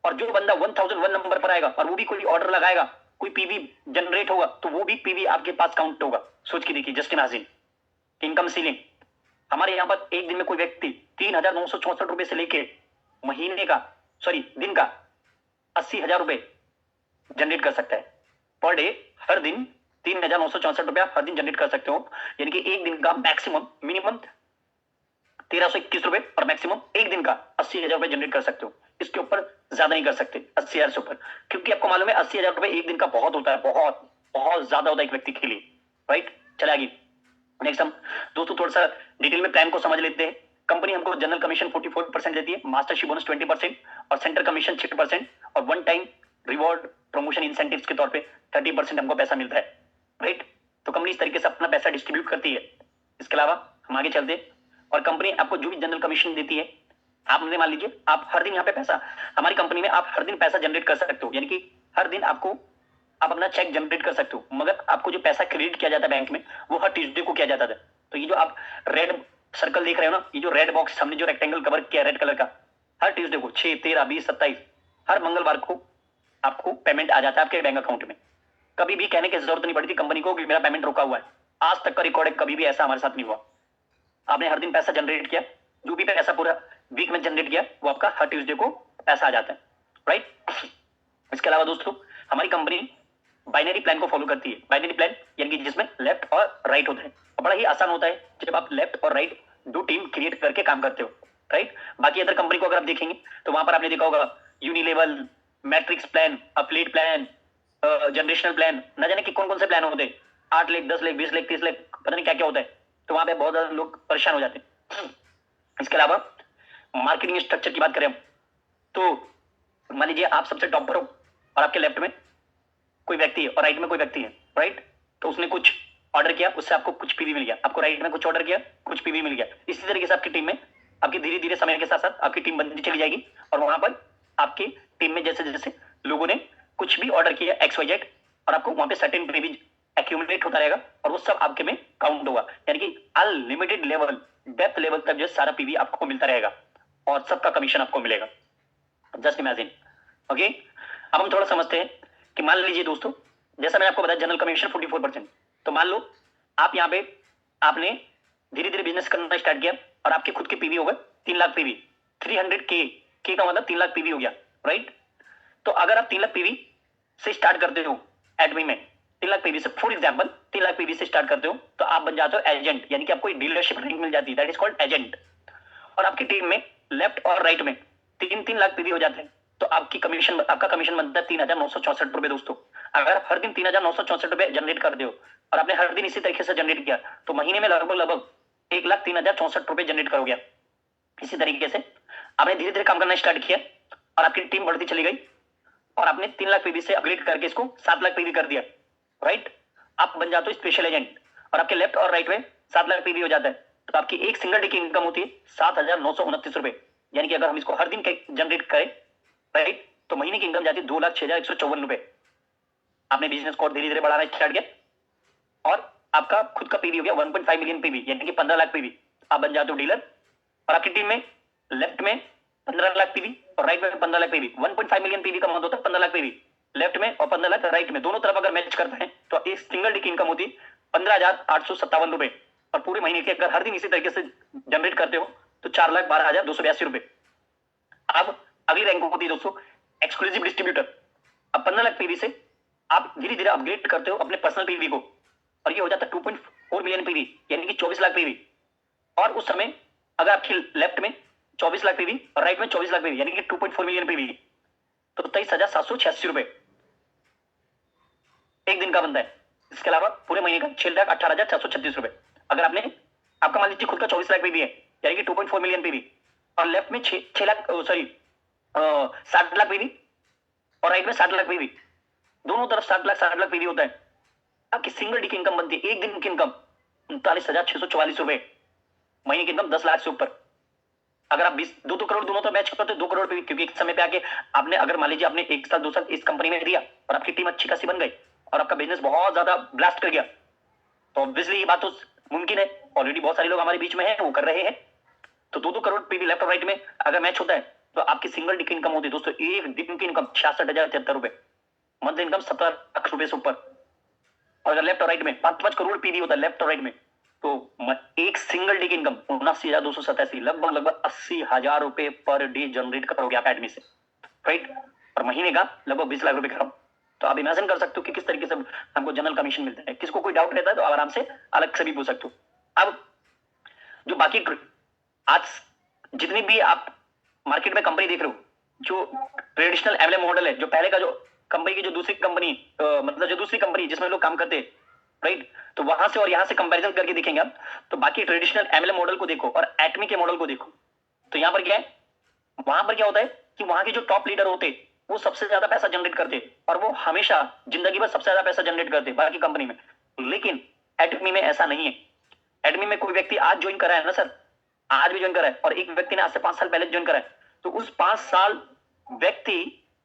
और जो बंदा 1001 नंबर पर आएगा और वो भी कोई ऑर्डर लगाएगा, कोई पीवी जनरेट होगा, तो वो भी पीवी आपके पास काउंट होगा। सोच के देखिए, जस्ट इमेजिन। इनकम सीलिंग, हमारे यहाँ पर एक दिन में कोई व्यक्ति 3,964 रुपए से लेके दिन का 80,000 रुपए जनरेट कर सकता है पर डे। हर दिन 3,964 रुपया हर दिन जनरेट कर सकते हो, यानी कि एक दिन का मैक्सिमम, मिनिमम 1,321 रुपए और मैक्सिमम एक दिन का 80,000 रुपए जनरेट कर सकते हो। इसके ऊपर ज्यादा नहीं कर सकते 80,000 से ऊपर, क्योंकि आपको मालूम है 80,000 रुपए एक दिन का बहुत होता है, बहुत बहुत ज्यादा होता है एक व्यक्ति के लिए, राइट। चले आगे, नेक्स्ट हम दोस्तों थोड़ा सा डिटेल में प्लान को समझ लेते हैं। कंपनी हमको जनरल कमीशन 44% देती है, मास्टरशिप बोनस 20% और सेंटर कमीशन 6% और one time reward promotion incentives के तौर पे 30% हमको पैसा मिलता है, राइट। तो कंपनी इस तरीके से अपना पैसा डिस्ट्रीब्यूट करती है। इसके अलावा हम आगे चलते हैं और कंपनी आपको जो भी जनरल कमीशन देती है, आपने मान लीजिए आप हर दिन यहाँ पे पैसा, हमारी कंपनी में आप हर दिन पैसा जनरेट कर सकते हो, यानी कि हर दिन आप अपना चेक जनरेट कर सकते हो, मगर आपको जो पैसा क्रेडिट किया जाता है बैंक में, वो हर ट्यूसडे को किया जाता है। तो ये जो आप रेड सर्कल देख रहे हो ना, ये जो रेड बॉक्स हमने जो रेक्टेंगल कवर किया रेड कलर का, हर ट्यूसडे को 6, 13, 20, 27 हर मंगलवार को आपको पेमेंट आ जाता है आपके बैंक अकाउंट में। कभी भी कहने की जरूरत नहीं पड़ती कंपनी को कि मेरा पेमेंट रुका हुआ है। आज तक का रिकॉर्ड है, कभी भी ऐसा हमारे साथ नहीं हुआ। आपने हर दिन पैसा जनरेट किया, जो भी पैसा पूरा वीक में जनरेट किया, वो आपका हर ट्यूसडे को पैसा आ जाता है, राइट। इसके अलावा दोस्तों हमारी कंपनी बाइनरी प्लान को फॉलो करती है। बाइनरी प्लान यानी कि जिसमें लेफ्ट और राइट होता है, और बड़ा ही आसान होता है जब आप लेफ्ट और राइट दो टीम क्रिएट करके काम करते हो, राइट। बाकी अदर कंपनी को अगर आप देखेंगे तो वहां पर आपने देखा होगा यूनिलेवल, मैट्रिक्स प्लान, अपलेट प्लान, जनरेशनल प्लान, न जाने कि कौन कौन से प्लान होते हैं, 8 लाख, 10 लाख, 20 लाख, 30 लाख, पता नहीं क्या क्या होता है। तो वहां पे बहुत ज्यादा लोग परेशान हो जाते हैं। इसके अलावा मार्केटिंग स्ट्रक्चर की बात करें तो मान लीजिए आप सबसे टॉप पर हो और आपके लेफ्ट में कोई व्यक्ति है और राइट में कोई व्यक्ति है, राइट। तो उसने कुछ ऑर्डर किया, उससे आपको कुछ पीवी मिल गया, आपको राइट में कुछ ऑर्डर किया, कुछ पीवी मिल गया। इसी तरीके से आपकी टीम में आपकी धीरे धीरे समय के साथ साथ आपकी टीम बनती चली जाएगी और वहां पर आपकी टीम में जैसे जैसे लोगों ने कुछ भी ऑर्डर किया XYZ, और आपको वहां पे सर्टेन पीवी एक्यूमुलेट होता रहेगा और वो सब आपके में काउंट होगा, यानी कि अनलिमिटेड लेवल, डेप्थ लेवल तक जो सारा पीवी आपको मिलता रहेगा और सबका कमीशन आपको मिलेगा। Just imagine, okay. अब हम थोड़ा समझते हैं कि मान लीजिए दोस्तों, जैसा मैंने आपको बताया जनरल कमीशन 44%, तो मान लो आप यहाँ पे आपने धीरे धीरे बिजनेस करना स्टार्ट किया और आपके खुद के पीवी हो गए 3 लाख पीवी, 300K, के का मतलब 3 लाख पीवी हो गया, राइट। तो अगर आप 3 लाख पीवी से स्टार्ट करते हो एडमिन में, 3 लाख पीवी से, फॉर एग्जाम्पल 3 लाख पीवी से स्टार्ट करते हो, तो आप बन जाते हो एजेंट, यानी कि आपको एक डीलरशिप रैंक मिल जाती है, दैट इज कॉल्ड एजेंट। और आपकी टीम में लेफ्ट और राइट में 3-3 लाख पीवी हो जाते हैं, तो आपका कमीशन बनता है 3,964 रुपए दोस्तों। अगर आप हर दिन 3,964 रुपए जनरेट कर दो और आपने हर दिन इसी तरीके से जनरेट किया तो महीने में लगभग 1,03,064 रुपए जनरेट करोगे। इसी तरीके से आपने धीरे धीरे काम करना स्टार्ट किया और आपकी टीम बढ़ती चली गई और आपने 3 लाख पीवी से अपग्रेड करके इसको 7 लाख पीवी कर दिया, राइट। आप बन जाते हो स्पेशल एजेंट और आपके लेफ्ट और राइट में 7 लाख पीवी हो जाता है, तो आपकी एक सिंगल डे की इनकम होती है 7,929 रुपए। यानी कि अगर हम इसको हर दिन जनरेट करें, राइट, तो महीने की इनकम जाती है 2,06,154 रुपए। आपने बिजनेस को धीरे धीरे बढ़ाना स्टार्ट किया और आपका खुद का पीवी हो गया 1.5 मिलियन पीवी, यानी कि 15 लाख पीवी। आप बन जाते हो डीलर और आपकी टीम में लेफ्ट में 15 लाख पीवी और राइट में 15 लाख पीवी। 1.5 मिलियन पीवी का मतलब होता है 15 लाख पीवी लेफ्ट में और 15 लाख राइट में, दोनों तरफ अगर मैच करते हैं तो एक सिंगल डे की इनकम होती 15,857 रुपए। और पूरे महीने के अगर हर दिन इसी तरीके से जनरेट करते हो तो 4,12,282 रुपए। अब अगली रैंक होती है दोस्तों एक्सक्लूसिव डिस्ट्रीब्यूटर। अब 15 लाख पीवी से आप धीरे धीरे अपग्रेड करते हो अपने पर्सनल पीवी को और ये हो जाता है 2.4 मिलियन पीवी, यानी कि 24 लाख पीवी। और उस समय अगर आपके लेफ्ट में 24 लाख पीवी और राइट में 24 लाख पीवी, यानी कि 2.4 मिलियन पीवी, तो 23,786 रुपए एक दिन का बनता है। इसके अलावा पूरे महीने का 6,18,436 रुपए। अगर आपने आपका मान लीजिए खुद का 24 लाख पीवी है, यानी कि 2.4 मिलियन पीवी और लेफ्ट में 6 लाख 60 लाख पीवी और राइट में 60 लाख पीवी, दोनों तरफ 60 लाख पीवी होता है। आपकी सिंगल डे की इनकम बनती है एक दिन की इनकम 39,644 रुपए, महीने की इनकम 10 लाख से ऊपर। अगर आप 2 करोड़ दोनों तरफ मैच करते हो 2 करोड़ पे भी, क्योंकि एक समय पे आके आपने अगर मान लीजिए आपने 1 साल 2 साल इस कंपनी में दिया और आपकी टीम अच्छी खासी बन गई और आपका बिजनेस बहुत ज्यादा ब्लास्ट कर गया, तो ऑब्वियसली ये बात तो मुमकिन है, ऑलरेडी बहुत सारे लोग हमारे बीच में हैं वो कर रहे हैं। तो 2 करोड़ पे भी लेफ्ट और राइट में अगर मैच होता है तो आपकी सिंगल डे की इनकम होती है दोस्तों एक दिन की इनकम 66,073 रुपए, मंथ इनकम 17 लाख रुपए से ऊपर। और अगर लेफ्ट और राइट में 5 करोड़ पीवी होता है लेफ्ट और राइट में, तो एक सिंगल डे की इनकम 79,287, लगभग 80,000 रुपए पर डे जनरेट करोगे आप एडमी से, राइट। और महीने का लगभग 20 लाख रुपए करो। तो आप इमेजिन कर सकते हो कि किस तरीके से हमको जनरल कमीशन मिलता है। किसको कोई डाउट रहता है तो आराम से अलग से भी पूछ सकते हो। अब जो बाकी आज जितनी भी आप मार्केट में कंपनी देख रहे हो, जो ट्रेडिशनल एमएलएम मॉडल है, जो पहले का जो कंपनी की जो दूसरी कंपनी मतलब जो दूसरी कंपनी जिसमें लोग काम करते हैं, राइट, तो वहां से और यहां से कंपैरिजन करके देखेंगे आप, तो बाकी ट्रेडिशनल एमएलएम मॉडल को देखो और एटमी के मॉडल को देखो, तो यहां पर क्या है, वहां पर क्या होता है कि वहां के जो टॉप लीडर होते वो सबसे ज्यादा पैसा जनरेट करते और वो हमेशा जिंदगी भर सबसे ज्यादा पैसा जनरेट करते बाकी कंपनी में। लेकिन एटमी में ऐसा नहीं है। एटमी में कोई व्यक्ति आज ज्वाइन करा है ना सर, आज भी ज्वाइन करा है और एक व्यक्ति ने आज से 5 साल पहले ज्वाइन करा है, तो उस 5 साल व्यक्ति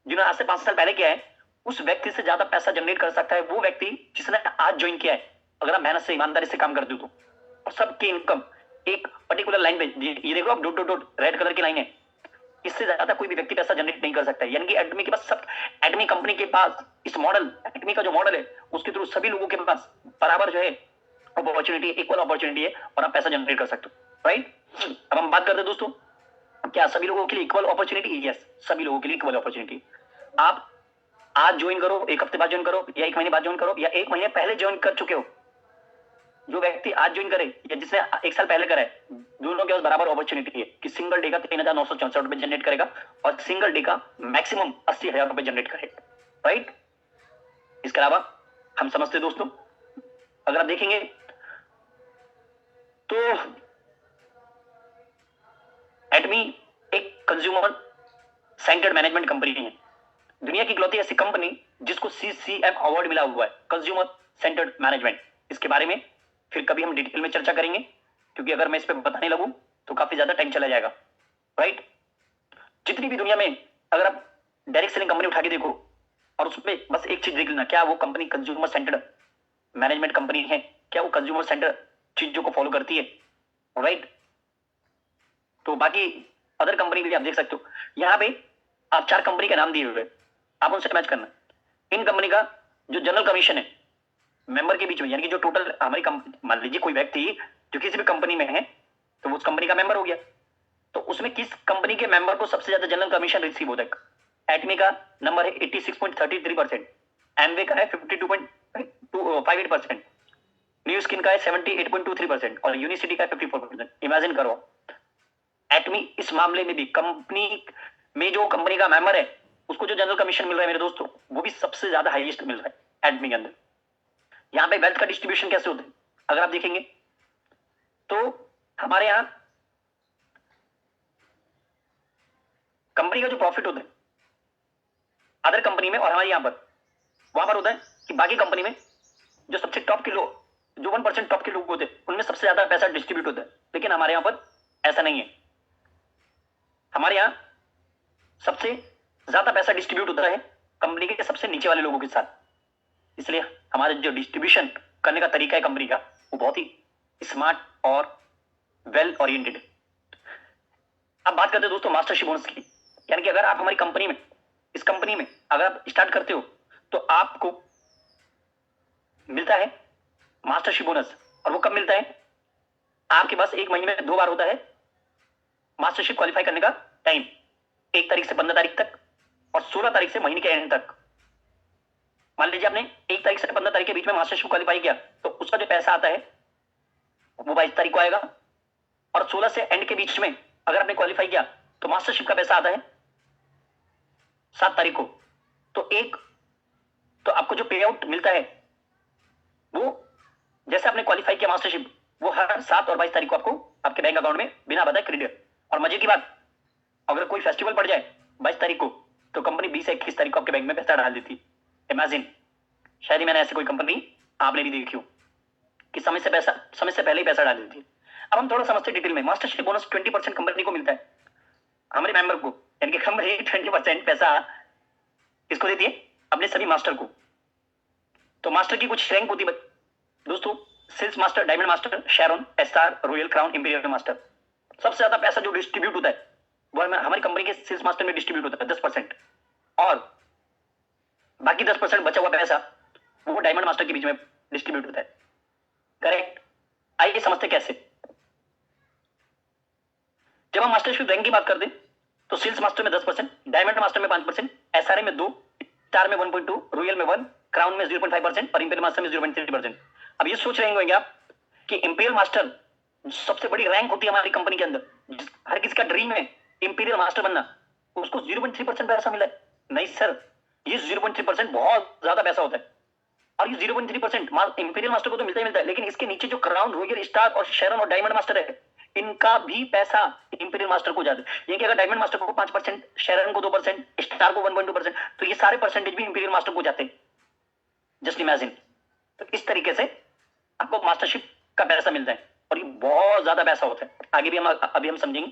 जिन्होंने आज से 5 साल पहले किया है उस व्यक्ति से ज्यादा पैसा जनरेट कर सकता है वो व्यक्ति जिसने आज ज्वाइन किया है, अगर आप मेहनत से ईमानदारी से काम करते हो तो। और सबकी इनकम एक पर्टिकुलर लाइन पे, ये देखो आप dot dot dot red colour की लाइन है, इससे ज्यादा कोई भी व्यक्ति पैसा जनरेट नहीं कर सकता है। यानी कि एडमी के पास सब, एडमी कंपनी के पास इस मॉडल, एडमी का जो मॉडल है उसके थ्रू सभी लोगों के पास बराबर जो है अपॉर्चुनिटी, इक्वल अपॉर्चुनिटी है और आप पैसा जनरेट कर सकते हो, राइट। अब हम बात करते हैं दोस्तों, क्या सभी लोगों के लिए इक्वल अपॉर्चुनिटी? यस, सभी लोगों के लिए इक्वल अपॉर्चुनिटी। आप आज ज्वाइन करो, एक हफ्ते बाद ज्वाइन करो या 1 महीने बाद ज्वाइन करो या 1 महीने पहले ज्वाइन कर चुके हो, जो व्यक्ति आज ज्वाइन करे या जिसने 1 साल पहले करा है, दोनों के पास बराबर अपॉर्चुनिटी है कि सिंगल डे का 3,964 रुपए जनरेट करेगा और सिंगल डे का मैक्सिमम 80,000 रुपए जनरेट करेगा, राइट। इसके अलावा हम समझते दोस्तों, अगर आप देखेंगे तो एटमी एक कंज्यूमर सेंटर्ड मैनेजमेंट कंपनी है, दुनिया की इकलौती ऐसी कंपनी जिसको CCM अवार्ड मिला हुआ है, कंज्यूमर सेंटर्ड मैनेजमेंट। इसके बारे में फिर कभी हम डिटेल में चर्चा करेंगे, क्योंकि अगर मैं इस पे बताने लगूं तो काफी ज्यादा टाइम चला जाएगा, राइट। जितनी भी दुनिया में अगर आप डायरेक्ट सेलिंग कंपनी उठा के देखो और उसमें बस एक चीज देख लेना, क्या वो company consumer centred management company है, क्या वो कंज्यूमर सेंटर चीजों को फॉलो करती है, राइट। तो बाकी अदर कंपनी भी आप देख सकते हो, यहाँ पे आप 4 कंपनी के नाम दिए हुए, आप उनसे मैच करना। इन कंपनी का जो जनरल कमीशन है मेंबर के बीच में, यानी कि जो टोटल हमारी मान लीजिए कोई व्यक्ति जो किसी भी कंपनी में है तो वो उस कंपनी का मेंबर हो गया, तो उसमें किस कंपनी के मेंबर को सबसे ज्यादा जनरल कमीशन रिसीव होता है। एटमी का नंबर है 86.33%, एमवे का है 52.58%, न्यू स्किन का है 78.23% और यूनिसिटी का है 54%। इमेजिन करो एटमी इस मामले में भी कंपनी में जो कंपनी का मेंबर है उसको जो जनरल कमीशन मिल रहा है मेरे दोस्तों, वो भी सबसे ज्यादा हाईएस्ट मिल रहा है एडमी के अंदर। यहाँ पे वेल्थ का डिस्ट्रीब्यूशन कैसे होता है अगर आप देखेंगे तो हमारे यहाँ कंपनी का जो प्रॉफिट होता है अदर कंपनी में और हमारे यहाँ पर, वहां पर होता है कि बाकी कंपनी में जो सबसे टॉप के लोग, जो 1% टॉप के लोग होते हैं, उनमें सबसे ज्यादा पैसा डिस्ट्रीब्यूट होता है। लेकिन हमारे यहाँ पर ऐसा नहीं है। हमारे यहाँ सबसे ज्यादा पैसा डिस्ट्रीब्यूट होता है कंपनी के सबसे नीचे वाले लोगों के साथ। इसलिए हमारे जो डिस्ट्रीब्यूशन करने का तरीका है कंपनी का, वो बहुत ही स्मार्ट और वेल ओरिएंटेड है। अब बात करते हैं दोस्तों मास्टरशिप बोनस की। यानी कि अगर आप हमारी कंपनी में, इस कंपनी में अगर आप स्टार्ट करते हो तो आपको मिलता है मास्टरशिप बोनस। और वो कब मिलता है? आपके पास एक महीने में 2 बार होता है मास्टरशिप क्वालिफाई करने का टाइम, 1 तारीख से 15 तारीख तक और 16 तारीख से महीने के एंड तक। मान लीजिए आपने 1 तारीख से 15 तारीख के बीच में मास्टरशिप क्वालिफाई किया तो उसका जो पैसा आता है वो 22 तारीख को आएगा। और 16 से एंड के बीच में अगर आपने क्वालिफाई किया तो मास्टरशिप का पैसा आता है 7 तारीख को। तो आपको जो पे आउट मिलता है वो जैसे आपने क्वालिफाई किया मास्टरशिप, वो हर 7 और 22 तारीख को आपको आपके बैंक अकाउंट में बिना बताए क्रेडिट। और मजे की बात, अगर कोई फेस्टिवल पड़ जाए 22 तारीख को तो कंपनी 20 से 21 तारीख को आपके बैंक में पैसा डाल देती है। इमेजिन, शायद ही मैंने ऐसी कोई कंपनी आपने भी देखी हो कि समय से पहले ही पैसा डाल देती है। अब हम थोड़ा समझते डिटेल में। मास्टरशिप बोनस 20% कंपनी को मिलता है, हमारे मेंबर को, यानी कि कंपनी 20% पैसा किसको देती है? अपने सभी मास्टर को। तो मास्टर की कुछ रैंक होती है दोस्तों, sales master, diamond master, Sharon, SR, royal crown, imperial master. सबसे ज्यादा पैसा जो डिस्ट्रीब्यूट होता है वो हमारी कंपनी के सेल्स मास्टर में डिस्ट्रीब्यूट होता है 10%, और बाकी 10% बचा हुआ पैसा वो डायमंड मास्टर के बीच में डिस्ट्रीब्यूट होता है। करेक्ट? आइए समझते कैसे। जब हम मास्टरशिप रैंक की बात करते हैं तो सेल्स मास्टर में 10%, डायमंड मास्टर में 5%, एसआरए में 2, स्टार में 1.2, रॉयल में 1, क्राउन में 0.5% और इंपीरियल मास्टर में 0.3%। अब ये सोच रहे होंगे आप कि इंपीरियल मास्टर सबसे बड़ी रैंक होती है हमारी कंपनी के अंदर, हर किसी का ड्रीम है इंपीरियल मास्टर बनना, उसको 0.3% पैसा मिला है। नहीं सर, ये 0.3% बहुत ज्यादा पैसा होता है। और ये 0.3% इंपीरियल मास्टर को तो मिलता ही मिलता है, लेकिन इसके नीचे जो क्राउन, रॉयल, स्टार और शेरन और डायमंड मास्टर है, इनका भी पैसा इंपीरियल मास्टर को जाता है। ये कि अगर डायमंड मास्टर को 5%, शेरन को 2%, स्टार को 1.2%, तो ये सारे परसेंटेज भी इंपीरियल मास्टर को जाते हैं। Just imagine. तो इस तरीके से आपको मास्टरशिप का पैसा मिलता है और ये बहुत ज्यादा पैसा होता है। आगे भी अभी हम समझेंगे।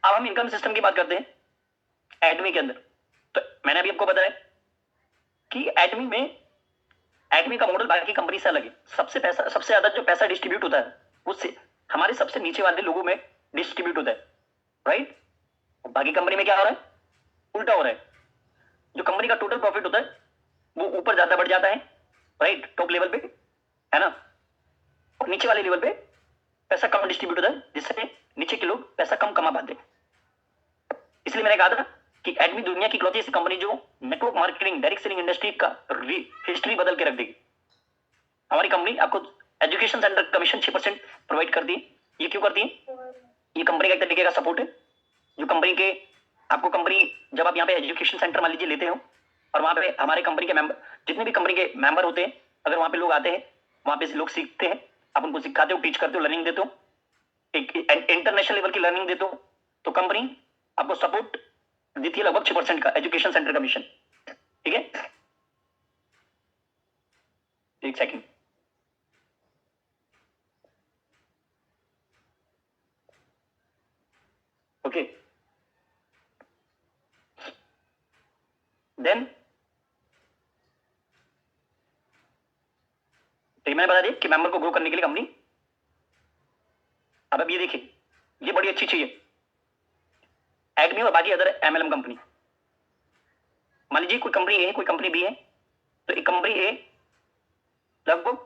अब हम इनकम सिस्टम की बात करते हैं एडमी के अंदर। तो मैंने अभी आपको बताया कि एडमी का मॉडल बाकी कंपनी से अलग है। सबसे ज्यादा जो पैसा डिस्ट्रीब्यूट होता है वो हमारे सबसे नीचे वाले लोगों में डिस्ट्रीब्यूट होता है, राइट? बाकी कंपनी में क्या हो रहा है? उल्टा हो रहा है। जो कंपनी का टोटल प्रॉफिट होता है वो ऊपर ज्यादा बढ़ जाता है, राइट? टॉप लेवल पे, है ना? और नीचे वाले लेवल पे पैसा कम डिस्ट्रीब्यूट होता है, जिससे नीचे के लोग पैसा कम कमा पाते हैं। इसलिए मैंने कहा था कि एडमी दुनिया की इकलौती ऐसी कंपनी जो network marketing, direct selling industry का हिस्ट्री बदल के रख देगी। हमारी कंपनी आपको एजुकेशन सेंटर कमीशन 6% प्रोवाइड करती है। ये क्यों करती है? ये कंपनी का एक तरीके का सपोर्ट है। जो कंपनी के आपको कंपनी, जब आप यहाँ पे एजुकेशन सेंटर मान लीजिए लेते हो और वहां पे हमारे कंपनी के मेंबर, जितने भी कंपनी के मेंबर होते हैं, अगर वहां पे लोग आते हैं, वहां पे लोग सीखते हैं, आप उनको सिखाते हो, टीच करते हो, लर्निंग देते हो, एक इंटरनेशनल लेवल की लर्निंग देते हो, तो कंपनी आपको सपोर्ट देती है लगभग 6% का एजुकेशन सेंटर कमीशन। ठीक है, एक सेकंड। ओके, देन तो मैंने बता दिया कि मेंबर को ग्रो करने के लिए कंपनी। अब ये देखिए, ये बड़ी अच्छी चीज है एडमी और बाकी अदर एमएलएम कंपनी। मान लीजिए कोई कंपनी ए है, कोई कंपनी बी है, तो एक कंपनी ए लगभग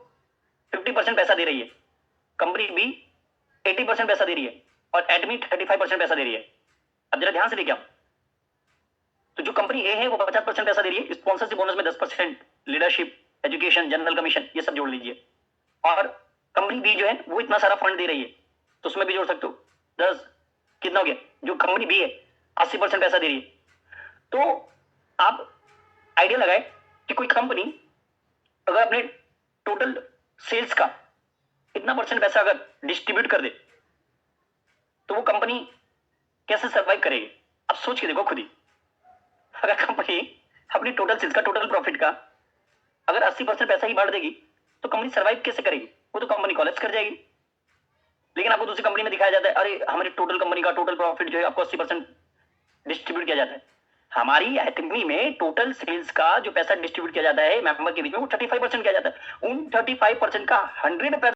50% पैसा दे रही है, कंपनी बी 80% पैसा दे रही है और एडमी 35% पैसा दे रही है। अब जरा ध्यान से देखिए आप, तो जो कंपनी ए है वो 50% पैसा दे रही है, स्पॉन्सरशिप बोनस में 10%, लीडरशिप, एजुकेशन, जनरल कमीशन, ये सब जोड़ लीजिए। और कंपनी बी जो है वो इतना सारा फंड दे रही है, तो उसमें भी जोड़ सकते हो 10, कितना हो गया? जो कंपनी बी है 80% पैसा दे रही है, तो आप आइडिया लगाए कि कोई कंपनी अगर अपने टोटल सेल्स का इतना परसेंट पैसा अगर डिस्ट्रीब्यूट कर दे तो वो कंपनी कैसे सर्वाइव करेगी। अब सोच के देखो खुद ही, अगर कंपनी अपनी टोटल सेल्स का, टोटल प्रॉफिट का अगर 80% पैसा ही बांट देगी तो कंपनी सर्वाइव कैसे करेगी? वो तो कंपनी कॉलेप्स कर जाएगी। लेकिन आपको दूसरी कंपनी में दिखाया जाता है, अरे हमारी टोटल कंपनी का टोटल प्रॉफिट जो है आपको 80% डिस्ट्रीब्यूट किया जाता है। हमारी एथमी में टोटल सेल्स का जो पैसा डिस्ट्रीब्यूट किया जाता है मेंबर के बीच में, वो 35% किया जाता है। उन 35% का 100%